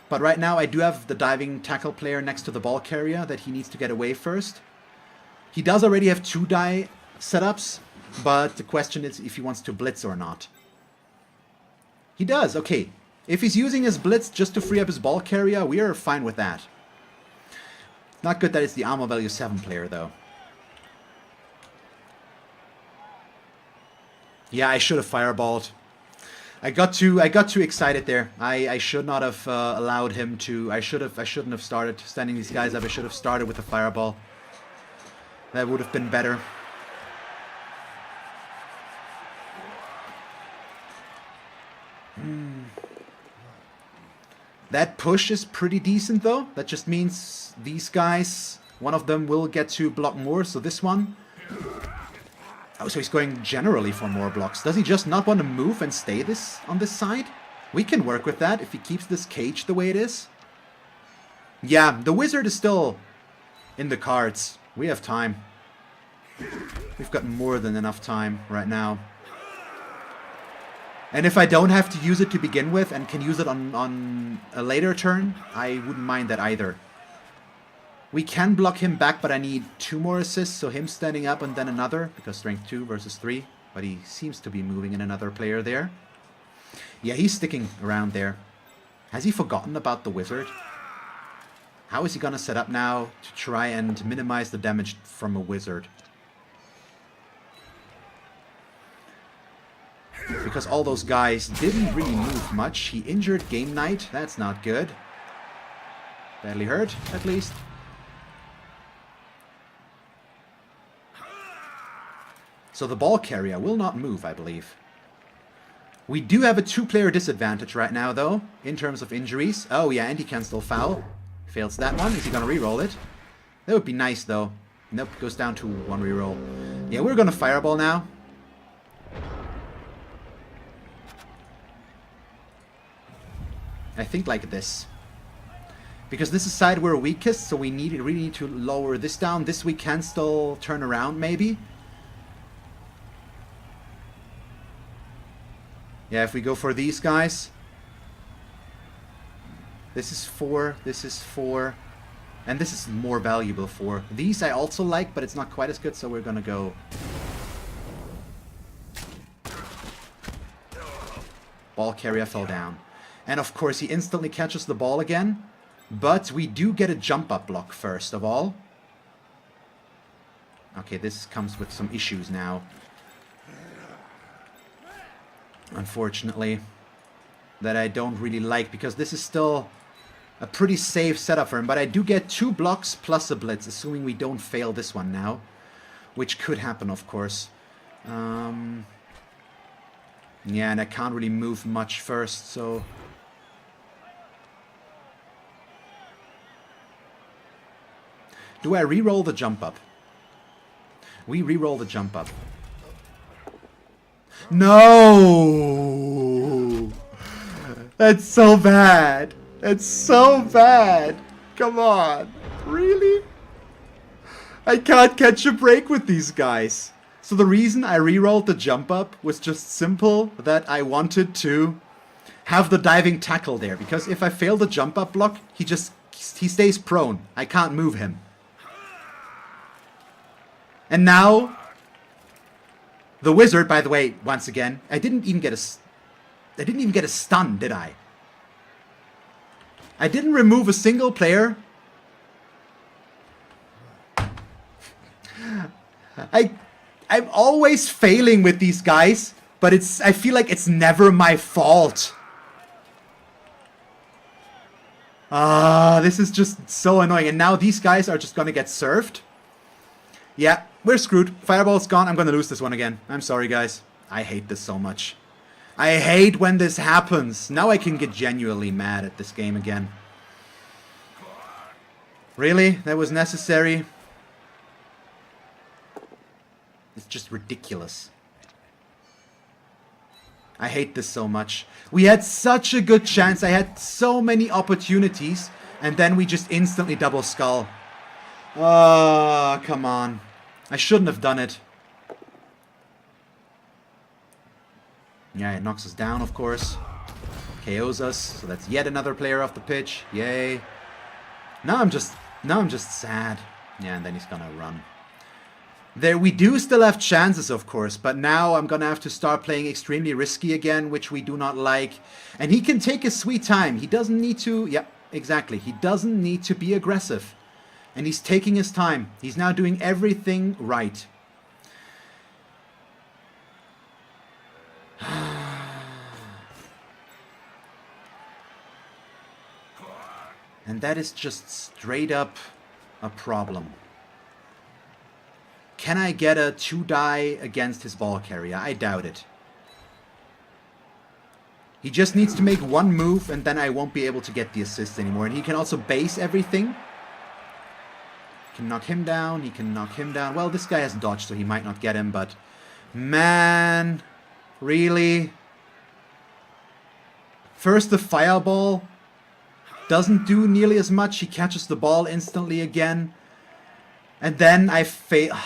But right now I do have the diving tackle player next to the ball carrier that he needs to get away first. He does already have 2 die setups. But the question is if he wants to blitz or not. He does, okay. If he's using his blitz just to free up his ball carrier, we are fine with that. Not good that it's the armor value 7 player, though. Yeah, I should have fireballed. I got too excited there. I should not have allowed him to. I shouldn't have started standing these guys up. I should have started with a fireball. That would have been better. That push is pretty decent, though. That just means these guys, one of them will get to block more. So this one. Oh, so he's going generally for more blocks. Does he just not want to move and stay on this side? We can work with that if he keeps this cage the way it is. Yeah, the wizard is still in the cards. We have time. We've got more than enough time right now. And if I don't have to use it to begin with and can use it on a later turn, I wouldn't mind that either. We can block him back, but I need 2 more assists, so him standing up and then another, because strength 2 versus 3. But he seems to be moving in another player there. Yeah, he's sticking around there. Has he forgotten about the wizard? How is he gonna set up now to try and minimize the damage from a wizard? Because all those guys didn't really move much. He injured Game Night. That's not good. Badly hurt, at least. So the ball carrier will not move, I believe. We do have a 2-player disadvantage right now, though, in terms of injuries. Oh, yeah, and he can still foul. Fails that one. Is he going to reroll it? That would be nice, though. Nope, goes down to 1 reroll. Yeah, we're going to fireball now. I think like this. Because this is side we're weakest, so we really need to lower this down. This we can still turn around, maybe. Yeah, if we go for these guys. This is 4, this is 4. And this is more valuable 4. These I also like, but it's not quite as good, so we're gonna go... Ball carrier fell down. And of course he instantly catches the ball again. But we do get a jump up block first of all. Okay, this comes with some issues now. Unfortunately. That I don't really like, because this is still a pretty safe setup for him. But I do get 2 blocks plus a blitz, assuming we don't fail this one now. Which could happen, of course. Yeah, and I can't really move much first, so... Do I re-roll the jump up? We re-roll the jump up. No! That's so bad. That's so bad. Come on. Really? I can't catch a break with these guys. So the reason I re-rolled the jump up was just simple, that I wanted to have the diving tackle there. Because if I fail the jump up block, he stays prone. I can't move him. And now, the wizard, by the way, once again, I didn't even get a stun, did I? I didn't remove a single player. I'm always failing with these guys, but I feel like it's never my fault. This is just so annoying. And now these guys are just gonna get served. Yeah, we're screwed. Fireball's gone. I'm gonna lose this one again. I'm sorry, guys. I hate this so much. I hate when this happens. Now I can get genuinely mad at this game again. Really? That was necessary? It's just ridiculous. I hate this so much. We had such a good chance. I had so many opportunities. And then we just instantly double skull. Oh, come on. I shouldn't have done it. Yeah, it knocks us down, of course. KOs us. So that's yet another player off the pitch. Yay. Now I'm just sad. Yeah, and then he's gonna run. There, we do still have chances, of course, but now I'm gonna have to start playing extremely risky again, which we do not like. And he can take his sweet time. He doesn't need to... Yep, exactly. He doesn't need to be aggressive. And he's taking his time. He's now doing everything right. And that is just straight up a problem. Can I get a 2-die against his ball carrier? I doubt it. He just needs to make one move and then I won't be able to get the assist anymore. And he can also base everything. He can knock him down. He can knock him down. Well, this guy has dodged, so he might not get him, but... Man... Really? First the fireball. Doesn't do nearly as much. He catches the ball instantly again. And then I fail...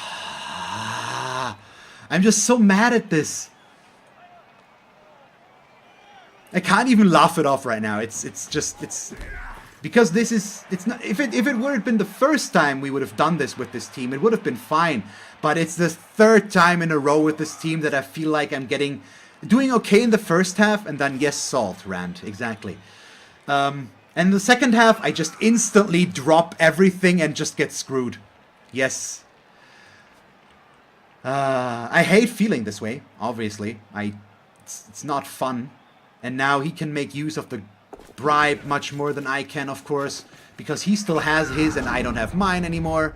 I'm just so mad at this. I can't even laugh it off right now. It's because this is, it's not, if it would have been the first time we would have done this with this team, it would have been fine. But it's the third time in a row with this team that I feel like I'm doing okay in the first half, and then yes, salt, Rand, exactly. And the second half, I just instantly drop everything and just get screwed. Yes. I hate feeling this way, obviously. It's not fun. And now he can make use of the bribe much more than I can, of course. Because he still has his and I don't have mine anymore.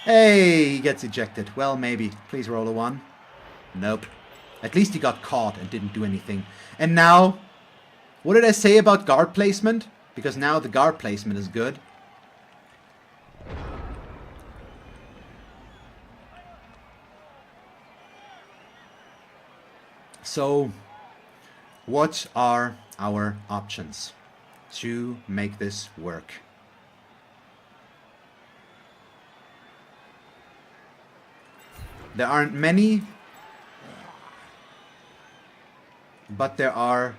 Hey, he gets ejected. Well, maybe. Please roll a 1. Nope. At least he got caught and didn't do anything. And now, what did I say about guard placement? Because now the guard placement is good. So, what are our options to make this work? There aren't many, but there are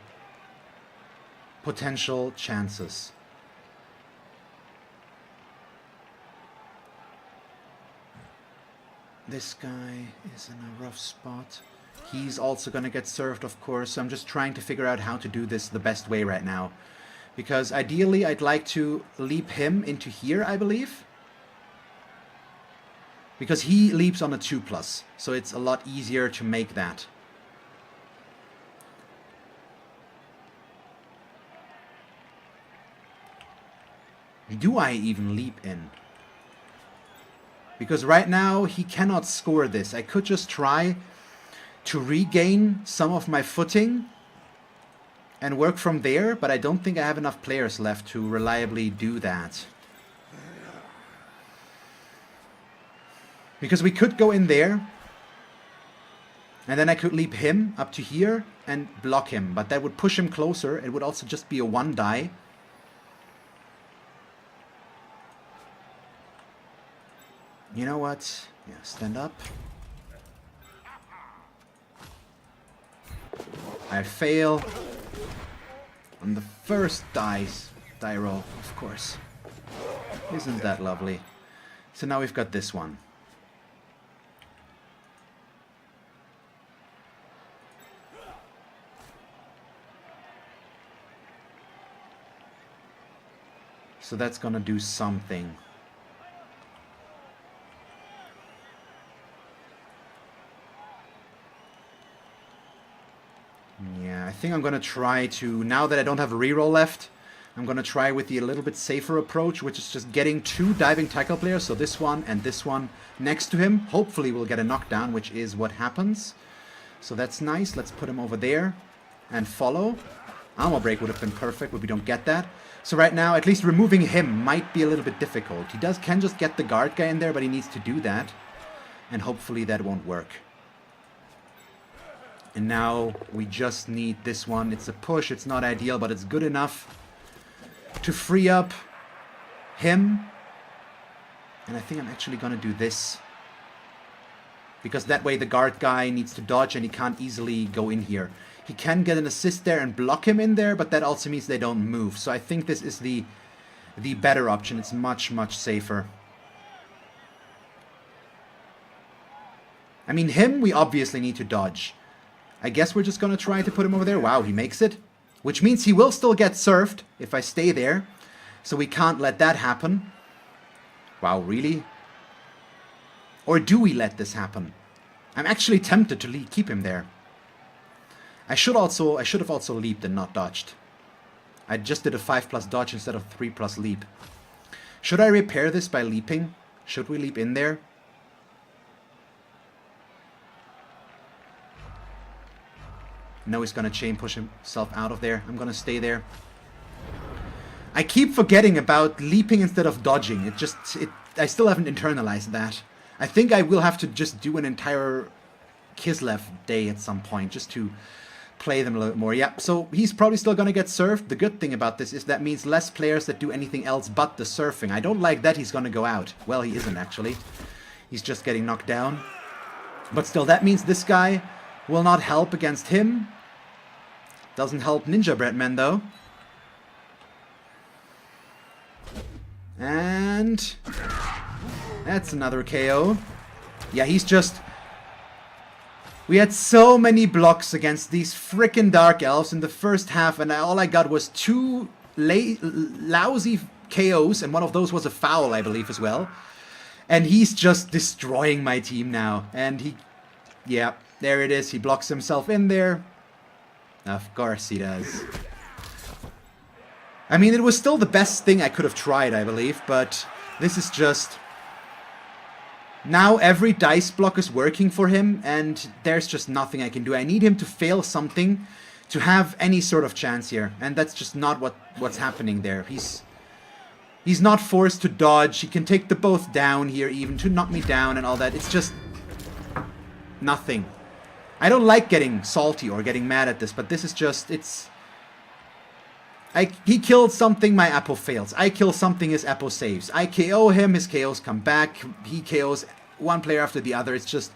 potential chances. This guy is in a rough spot. He's also going to get served, of course. So I'm just trying to figure out how to do this the best way right now. Because ideally, I'd like to leap him into here, I believe. Because he leaps on a 2+. So it's a lot easier to make that. Do I even leap in? Because right now, he cannot score this. I could just try to regain some of my footing and work from there, but I don't think I have enough players left to reliably do that. Because we could go in there, and then I could leap him up to here and block him, but that would push him closer. It would also just be a 1-die. You know what? Yeah, stand up. I fail on the first die roll, of course. Isn't that lovely? So now we've got this one. So that's gonna do something. Yeah, I think I'm going to try to, now that I don't have a reroll left, I'm going to try with the a little bit safer approach, which is just getting 2 diving tackle players, so this one and this one next to him. Hopefully we'll get a knockdown, which is what happens. So that's nice. Let's put him over there and follow. Armor break would have been perfect, but we don't get that. So right now, at least removing him might be a little bit difficult. He can just get the guard guy in there, but he needs to do that. And hopefully that won't work. And now we just need this one. It's a push. It's not ideal, but it's good enough to free up him. And I think I'm actually going to do this. Because that way the guard guy needs to dodge and he can't easily go in here. He can get an assist there and block him in there, but that also means they don't move. So I think this is the better option. It's much, much safer. I mean, him we obviously need to dodge. I guess we're just going to try to put him over there. Wow, he makes it. Which means he will still get surfed if I stay there. So we can't let that happen. Wow, really? Or do we let this happen? I'm actually tempted to keep him there. I should have also leaped and not dodged. I just did a 5+ dodge instead of 3+ leap. Should I repair this by leaping? Should we leap in there? No, he's gonna chain push himself out of there. I'm gonna stay there. I keep forgetting about leaping instead of dodging. I still haven't internalized that. I think I will have to just do an entire Kislev day at some point just to play them a little more. Yeah, so he's probably still gonna get surfed. The good thing about this is that means less players that do anything else but the surfing. I don't like that he's gonna go out. Well, he isn't actually. He's just getting knocked down. But still, that means this guy will not help against him. Doesn't help Ninja Breadman though. And that's another KO. Yeah, he's just... We had so many blocks against these frickin' Dark Elves in the first half, and all I got was 2 lousy KOs, and one of those was a foul, I believe, as well. And he's just destroying my team now. And he... Yeah, there it is. He blocks himself in there. Of course he does. I mean, it was still the best thing I could have tried, I believe, but this is just... Now every dice block is working for him, and there's just nothing I can do. I need him to fail something to have any sort of chance here, and that's just not what's happening there. He's not forced to dodge. He can take the both down here even to knock me down and all that. It's just nothing. I don't like getting salty or getting mad at this, but this is just, he killed something, my Apo fails. I kill something, his Apo saves. I KO him, his KOs come back. He KOs one player after the other. It's just,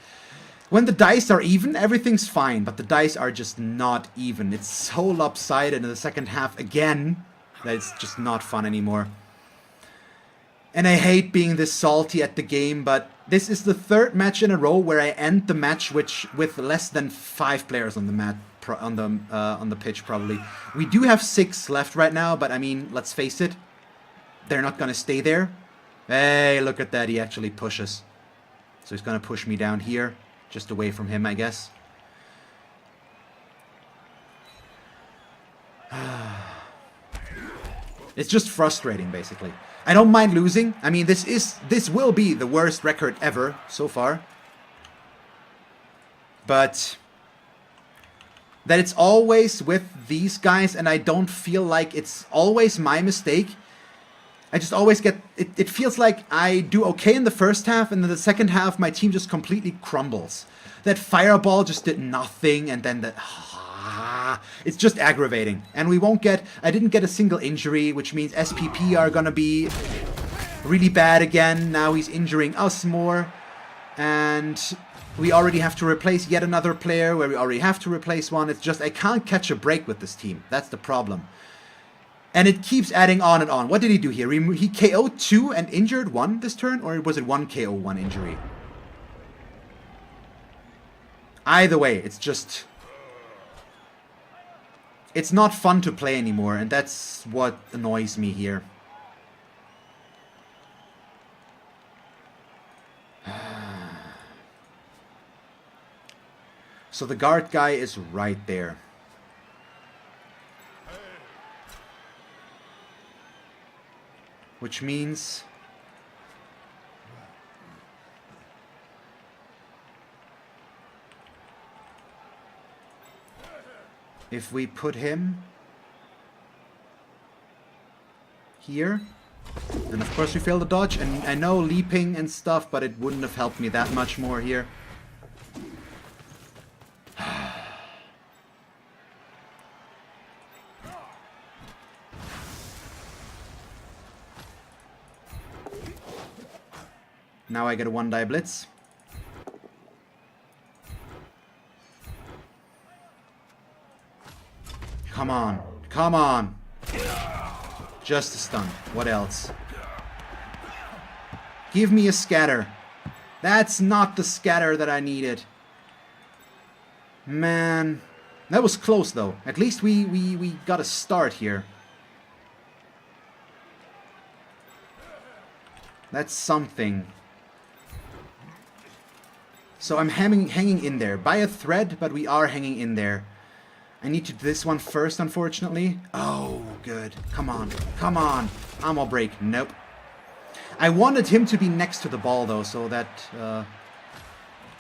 when the dice are even, everything's fine, but the dice are just not even. It's so lopsided in the second half again that it's just not fun anymore. And I hate being this salty at the game, but this is the 3rd match in a row where I end the match with less than 5 players on the mat, on the pitch probably. We do have 6 left right now, but I mean, let's face it, they're not gonna stay there. Hey, look at that! He actually pushes, so he's gonna push me down here, just away from him, I guess. It's just frustrating, basically. I don't mind losing. I mean, this will be the worst record ever so far. But that it's always with these guys, and I don't feel like it's always my mistake. I just always get... It feels like I do okay in the first half, and then the second half my team just completely crumbles. That fireball just did nothing, and then the... It's just aggravating. And we won't get... I didn't get a single injury, which means SPP are gonna be really bad again. Now he's injuring us more. And we already have to replace yet another player where we already have to replace one. It's just, I can't catch a break with this team. That's the problem. And it keeps adding on and on. What did he do here? He KO'd 2 and injured 1 this turn? Or was it 1 KO, 1 injury? Either way, it's just... It's not fun to play anymore, and that's what annoys me here. So the guard guy is right there. Which means... if we put him here, then of course we fail the dodge, and I know leaping and stuff, but it wouldn't have helped me that much more here. Now I get a 1-die blitz. Come on. Come on. Just a stun. What else? Give me a scatter. That's not the scatter that I needed. Man. That was close, though. At least we got a start here. That's something. So I'm hanging in there. By a thread, but we are hanging in there. I need to do this one first, unfortunately. Oh, good. Come on. Come on. Ammo break. Nope. I wanted him to be next to the ball, though, so that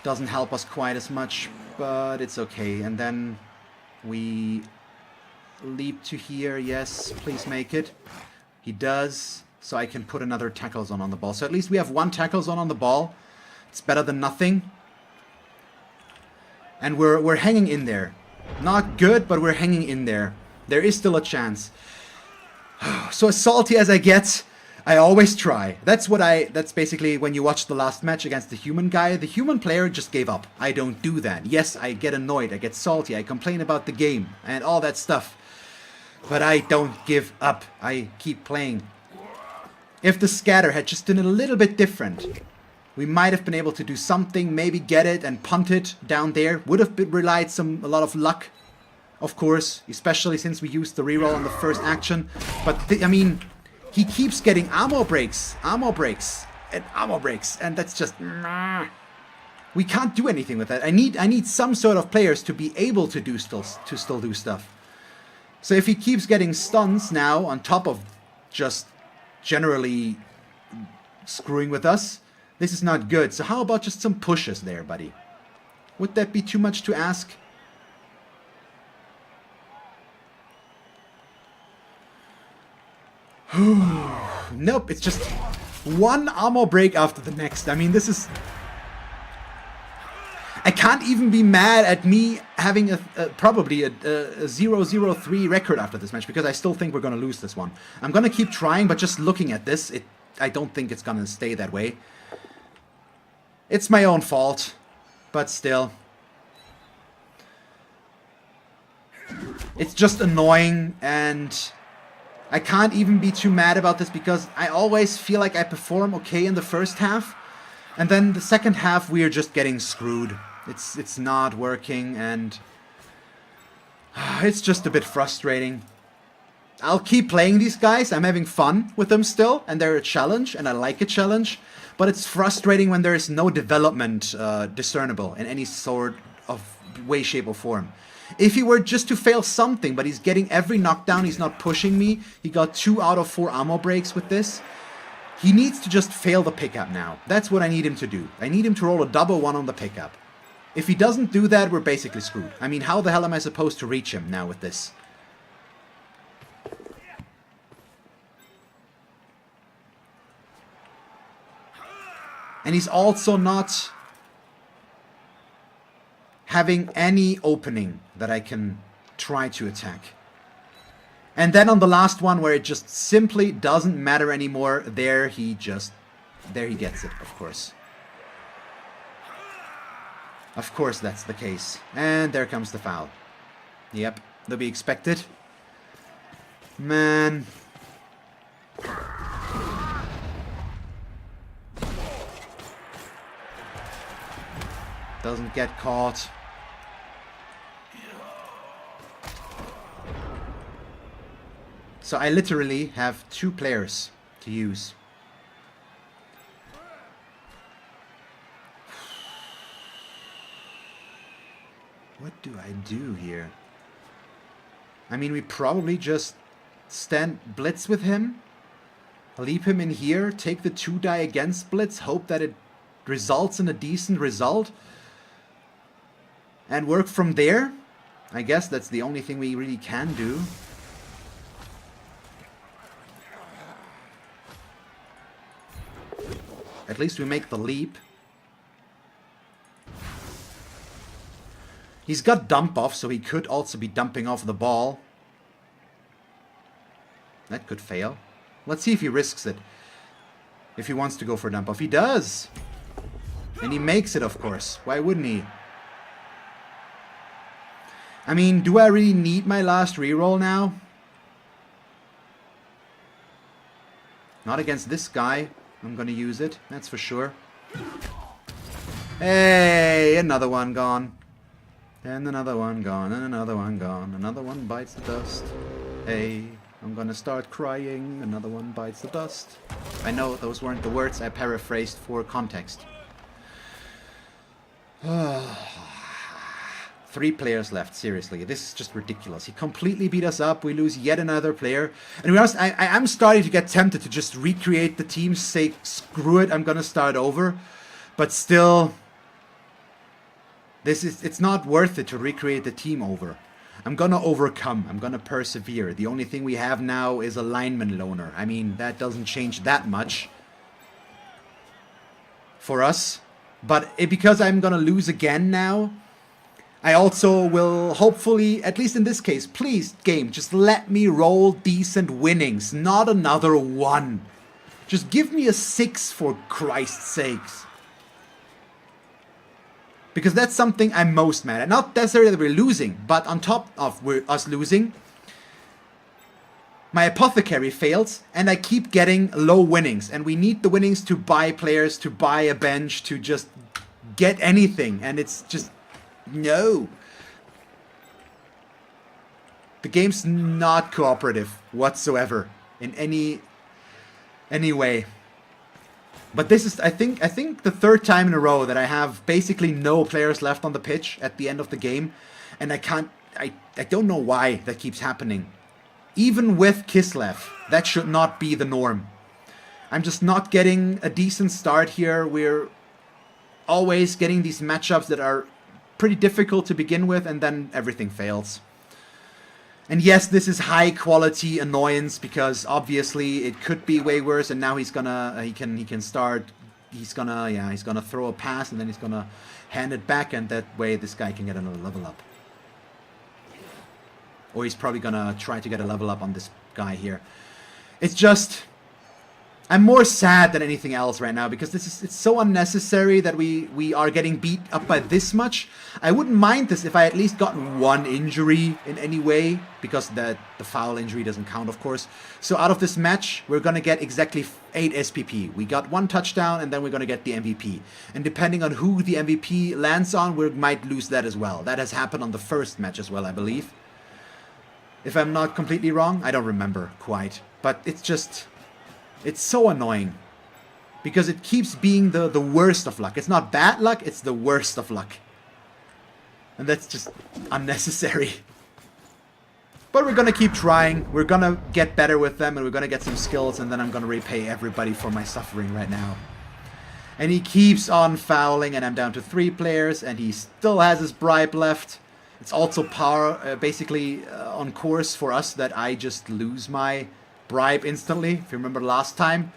doesn't help us quite as much. But it's okay. And then we leap to here. Yes, please make it. He does. So I can put another tackle zone on the ball. So at least we have one tackle zone on the ball. It's better than nothing. And we're hanging in there. Not good, but we're hanging in there. There is still a chance. So as salty as I get, I always try. That's basically when you watch the last match against the human guy. The human player just gave up. I don't do that. Yes, I get annoyed. I get salty. I complain about the game and all that stuff. But I don't give up. I keep playing. If the scatter had just been a little bit different, we might have been able to do something, maybe get it and punt it down there. Would have relied a lot of luck, of course, especially since we used the reroll on the first action. But, I mean, he keeps getting ammo breaks, and that's just... We can't do anything with that. I need some sort of players to be able to still do stuff. So if he keeps getting stuns now, on top of just generally screwing with us, this is not good. So how about just some pushes there, buddy? Would that be too much to ask? Nope, it's just one ammo break after the next. I mean, this is... I can't even be mad at me having probably a 0-0-3 record after this match, because I still think we're going to lose this one. I'm going to keep trying, but just looking at this, I don't think it's going to stay that way. It's my own fault, but still. It's just annoying, and I can't even be too mad about this, because I always feel like I perform okay in the first half, and then the second half we are just getting screwed. It's not working, and it's just a bit frustrating. I'll keep playing these guys. I'm having fun with them still, and they're a challenge, and I like a challenge. But it's frustrating when there is no development discernible in any sort of way, shape, or form. If he were just to fail something, but he's getting every knockdown, he's not pushing me. He got 2 out of 4 ammo breaks with this. He needs to just fail the pickup now. That's what I need him to do. I need him to roll a double 1 on the pickup. If he doesn't do that, we're basically screwed. I mean, how the hell am I supposed to reach him now with this? And he's also not having any opening that I can try to attack. And then on the last one, where it just simply doesn't matter anymore, there he gets it, of course. Of course that's the case. And there comes the foul. Yep, to be expected. Man. Doesn't get caught. So I literally have 2 players to use. What do I do here? I mean, we probably just stand blitz with him, leave him in here, take the 2 die against blitz, hope that it results in a decent result, and work from there. I guess that's the only thing we really can do. At least we make the leap. He's got dump off, so he could also be dumping off the ball. That could fail. Let's see if he risks it. If he wants to go for dump off. He does! And he makes it, of course. Why wouldn't he? I mean, do I really need my last reroll now? Not against this guy. I'm gonna use it, that's for sure. Hey, another one gone. And another one gone, and another one gone. Another one bites the dust. Hey, I'm gonna start crying. Another one bites the dust. I know those weren't the words, I paraphrased for context. 3 players left, seriously. This is just ridiculous. He completely beat us up. We lose yet another player. And to be honest, I'm starting to get tempted to just recreate the team, say, screw it, I'm gonna start over. But still, it's not worth it to recreate the team over. I'm gonna overcome. I'm gonna persevere. The only thing we have now is a lineman loner. I mean, that doesn't change that much for us. But because I'm gonna lose again now, I also will hopefully, at least in this case, please, game, just let me roll decent winnings. Not another 1. Just give me a 6 for Christ's sakes. Because that's something I'm most mad at. Not necessarily that we're losing, but on top of us losing, my apothecary fails, and I keep getting low winnings. And we need the winnings to buy players, to buy a bench, to just get anything. And it's just, no. The game's not cooperative whatsoever in any way. But this is, I think the 3rd time in a row that I have basically no players left on the pitch at the end of the game. And I don't know why that keeps happening. Even with Kislev, that should not be the norm. I'm just not getting a decent start here. We're always getting these matchups that are pretty difficult to begin with, and then everything fails. And yes, this is high quality annoyance because obviously it could be way worse. And now he's gonna he's gonna throw a pass and then he's gonna hand it back, and that way this guy can get another level up. Or he's probably gonna try to get a level up on this guy here. It's just, I'm more sad than anything else right now because it's so unnecessary that we are getting beat up by this much. I wouldn't mind this if I at least got 1 injury in any way, because the foul injury doesn't count, of course. So out of this match, we're gonna get exactly 8 SPP. We got 1 touchdown, and then we're gonna get the MVP. And depending on who the MVP lands on, we might lose that as well. That has happened on the first match as well, I believe. If I'm not completely wrong, I don't remember quite. But it's just, it's so annoying because it keeps being the worst of luck. It's not bad luck, it's the worst of luck. And that's just unnecessary. But we're gonna keep trying. We're gonna get better with them, and we're gonna get some skills, and then I'm gonna repay everybody for my suffering right now. And he keeps on fouling, and I'm down to 3 players, and he still has his bribe left. It's also basically on course for us that I just lose my bribe instantly, if you remember last time.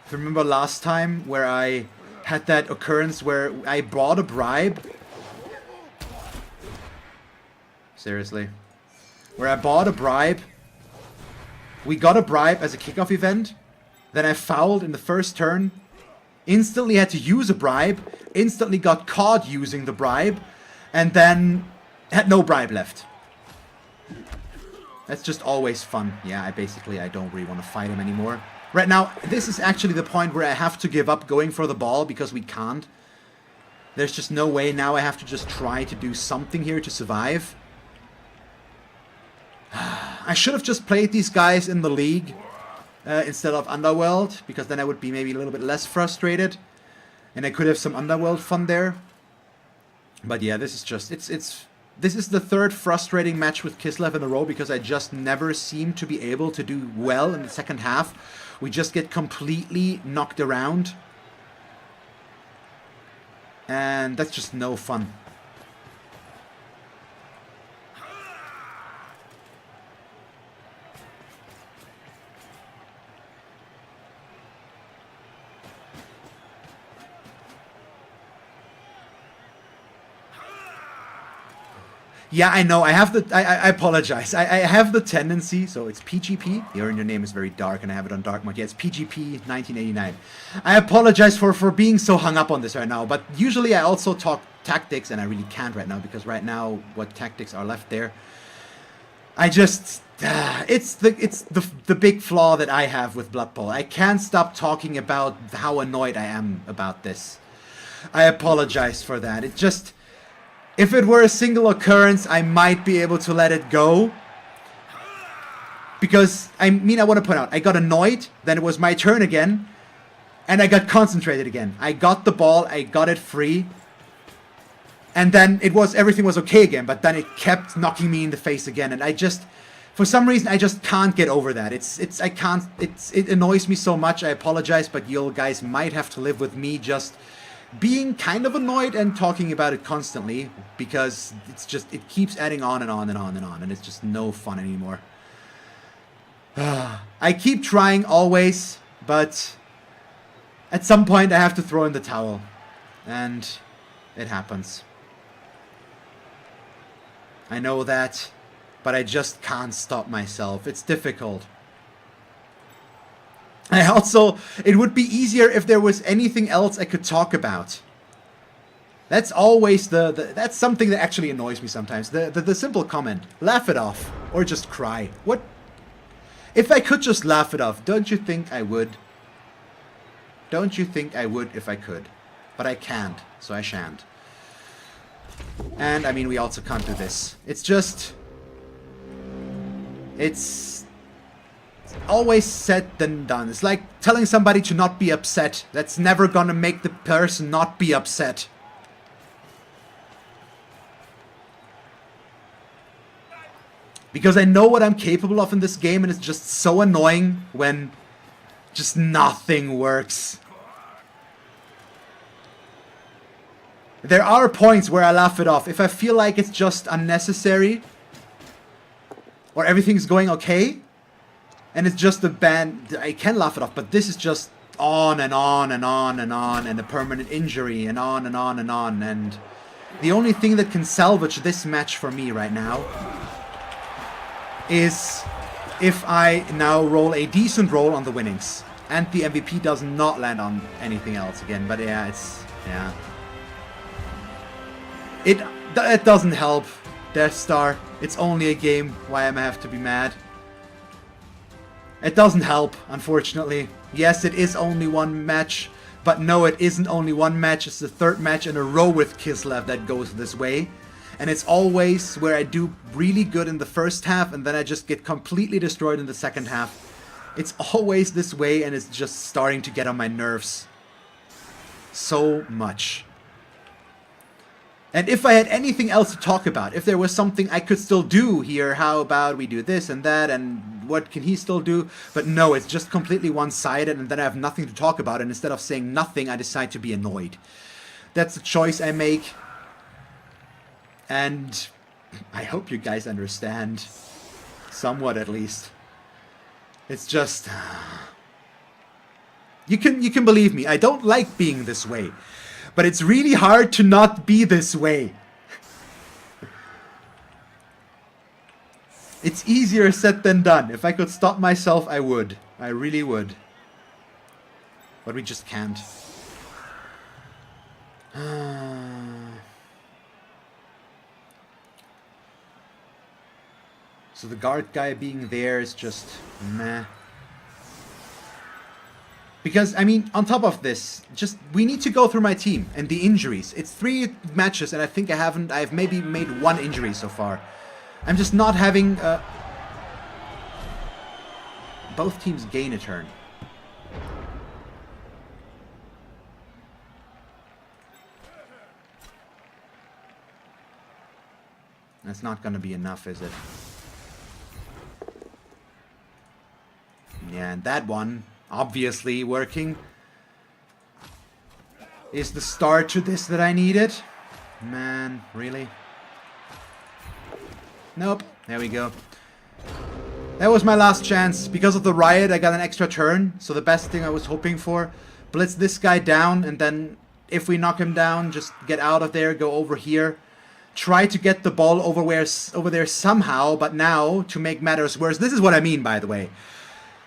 If you remember last time where I had that occurrence where I bought a bribe. Seriously. Where I bought a bribe. We got a bribe as a kickoff event. Then I fouled in the first turn. Instantly had to use a bribe. Instantly got caught using the bribe. And then had no bribe left. That's just always fun. Yeah, I don't really want to fight him anymore. Right now, this is actually the point where I have to give up going for the ball because we can't. There's just no way. Now I have to just try to do something here to survive. I should have just played these guys in the league instead of Underworld, because then I would be maybe a little bit less frustrated. And I could have some Underworld fun there. But yeah, this is just, this is the 3rd frustrating match with Kislev in a row because I just never seem to be able to do well in the second half. We just get completely knocked around. And that's just no fun. Yeah, I know. I have the. I apologize. I have the tendency. So it's PGP. Your name is very dark, and I have it on dark mode. Yeah, it's PGP 1989. I apologize for being so hung up on this right now. But usually I also talk tactics, and I really can't right now because right now what tactics are left there. I just... it's the big flaw that I have with Blood Bowl. I can't stop talking about how annoyed I am about this. I apologize for that. It just... If it were a single occurrence, I might be able to let it go. Because, I want to point out, I got annoyed, then it was my turn again, and I got concentrated again. I got the ball, I got it free, and then everything was okay again, but then it kept knocking me in the face again, and I just, for some reason, I just can't get over that. It annoys me so much, I apologize, but you guys might have to live with me just being kind of annoyed and talking about it constantly, because it keeps adding on and on and on and on, and it's just no fun anymore. I keep trying always, but at some point I have to throw in the towel, and it happens. I know that, but I just can't stop myself. It's difficult. It would be easier if there was anything else I could talk about. That's always that's something that actually annoys me sometimes. The simple comment, laugh it off, or just cry. What? If I could just laugh it off, don't you think I would? Don't you think I would if I could? But I can't, so I shan't. And, we also can't do this. It's just... It's always said than done. It's like telling somebody to not be upset. That's never gonna make the person not be upset. Because I know what I'm capable of in this game, and it's just so annoying when just nothing works. There are points where I laugh it off. If I feel like it's just unnecessary, or everything's going okay, and it's just a band, I can laugh it off, but this is just on and on and on and on, and a permanent injury, and on and on and on, and the only thing that can salvage this match for me right now is if I now roll a decent roll on the winnings. And the MVP does not land on anything else again, but yeah, It doesn't help, Death Star. It's only a game, why am I have to be mad? It doesn't help, unfortunately. Yes, it is only one match, but no, it isn't only one match, it's the third match in a row with Kislev that goes this way. And it's always where I do really good in the first half, and then I just get completely destroyed in the second half. It's always this way, and it's just starting to get on my nerves. So much. And if I had anything else to talk about, if there was something I could still do here, how about we do this and that, and what can he still do? But no, it's just completely one-sided, and then I have nothing to talk about, and instead of saying nothing, I decide to be annoyed. That's the choice I make. And I hope you guys understand. Somewhat, at least. It's just... You can believe me, I don't like being this way. But it's really hard to not be this way. It's easier said than done. If I could stop myself, I would. I really would. But we just can't. So the guard guy being there is just meh. Because, on top of this, we need to go through my team and the injuries. It's 3 matches, and I think I've maybe made 1 injury so far. I'm just not having, both teams gain a turn. That's not gonna be enough, is it? Yeah, and that one... obviously working, is the start to this that I needed. Man, really? Nope. There we go. That was my last chance. Because of the riot, I got an extra turn. So the best thing I was hoping for, blitz this guy down, and then if we knock him down, just get out of there, go over here. Try to get the ball over there somehow, but now, to make matters worse, this is what I mean, by the way.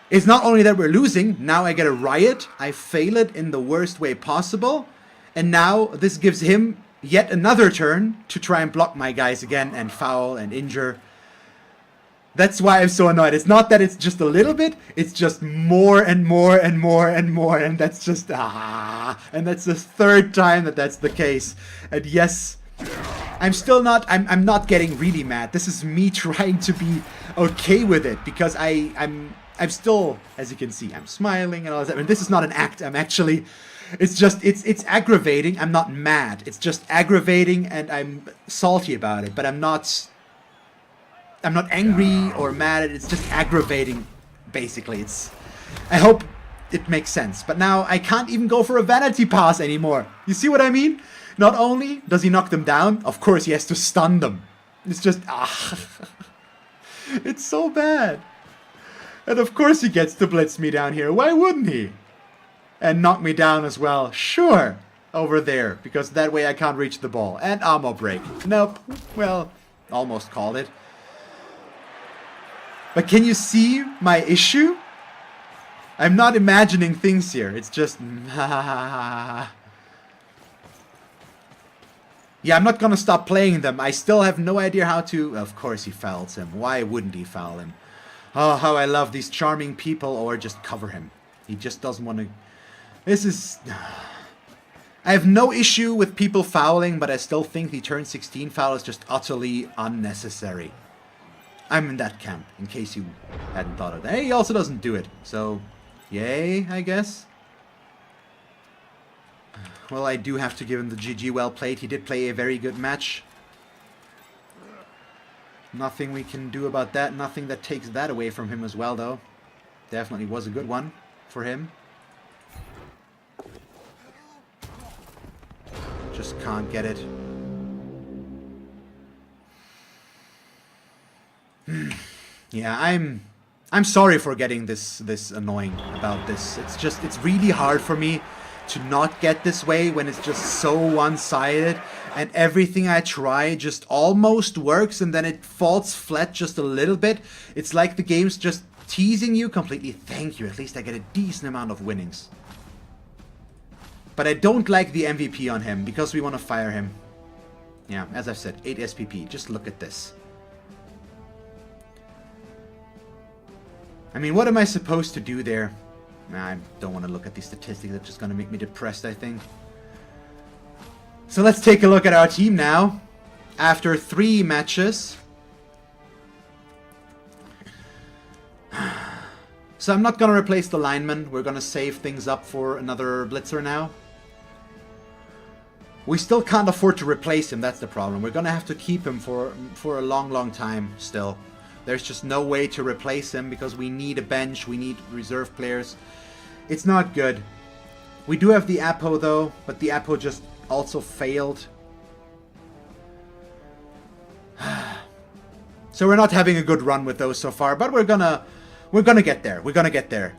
It's not only that we're losing, now I get a riot, I fail it in the worst way possible, and now this gives him yet another turn to try and block my guys again and foul and injure. That's why I'm so annoyed. It's not that it's just a little bit, it's just more and more and more and more, and that's just, and that's the third time that that's the case. And yes, I'm still not, I'm not getting really mad. This is me trying to be okay with it, because I'm still, as you can see, I'm smiling and all that. And this is not an act, I'm actually, it's just, it's aggravating. I'm not mad. It's just aggravating, and I'm salty about it, but I'm not angry or mad. It's just aggravating, basically. I hope it makes sense. But now I can't even go for a vanity pass anymore. You see what I mean? Not only does he knock them down, of course he has to stun them. It's just, it's so bad. And of course he gets to blitz me down here. Why wouldn't he? And knock me down as well. Sure. Over there. Because that way I can't reach the ball. And ammo break. Nope. Well, almost called it. But can you see my issue? I'm not imagining things here. It's just... Yeah, I'm not gonna stop playing them. I still have no idea how to... Of course he fouls him. Why wouldn't he foul him? Oh, how I love these charming people. Or just cover him. He just doesn't want to... This is... I have no issue with people fouling, but I still think the turn 16 foul is just utterly unnecessary. I'm in that camp, in case you hadn't thought of that. Hey, he also doesn't do it, so yay, I guess. Well, I do have to give him the GG, well played. He did play a very good match. Nothing we can do about that. Nothing that takes that away from him as well, though. Definitely was a good one for him. Just can't get it. Yeah, I'm sorry for getting this annoying about this. It's really hard for me to not get this way when it's just so one-sided, and everything I try just almost works and then it falls flat just a little bit. It's like the game's just teasing you completely. Thank you, at least I get a decent amount of winnings. But I don't like the MVP on him because we want to fire him. Yeah, as I've said, 8 SPP. Just look at this. I mean, what am I supposed to do there? Nah, I don't want to look at these statistics. That's just going to make me depressed, I think. So let's take a look at our team now. After 3 matches. So I'm not going to replace the lineman. We're going to save things up for another blitzer now. We still can't afford to replace him. That's the problem. We're going to have to keep him for a long, long time still. There's just no way to replace him because we need a bench. We need reserve players. It's not good. We do have the Apo though, but the Apo just also failed. So we're not having a good run with those so far, but we're gonna get there. We're gonna get there.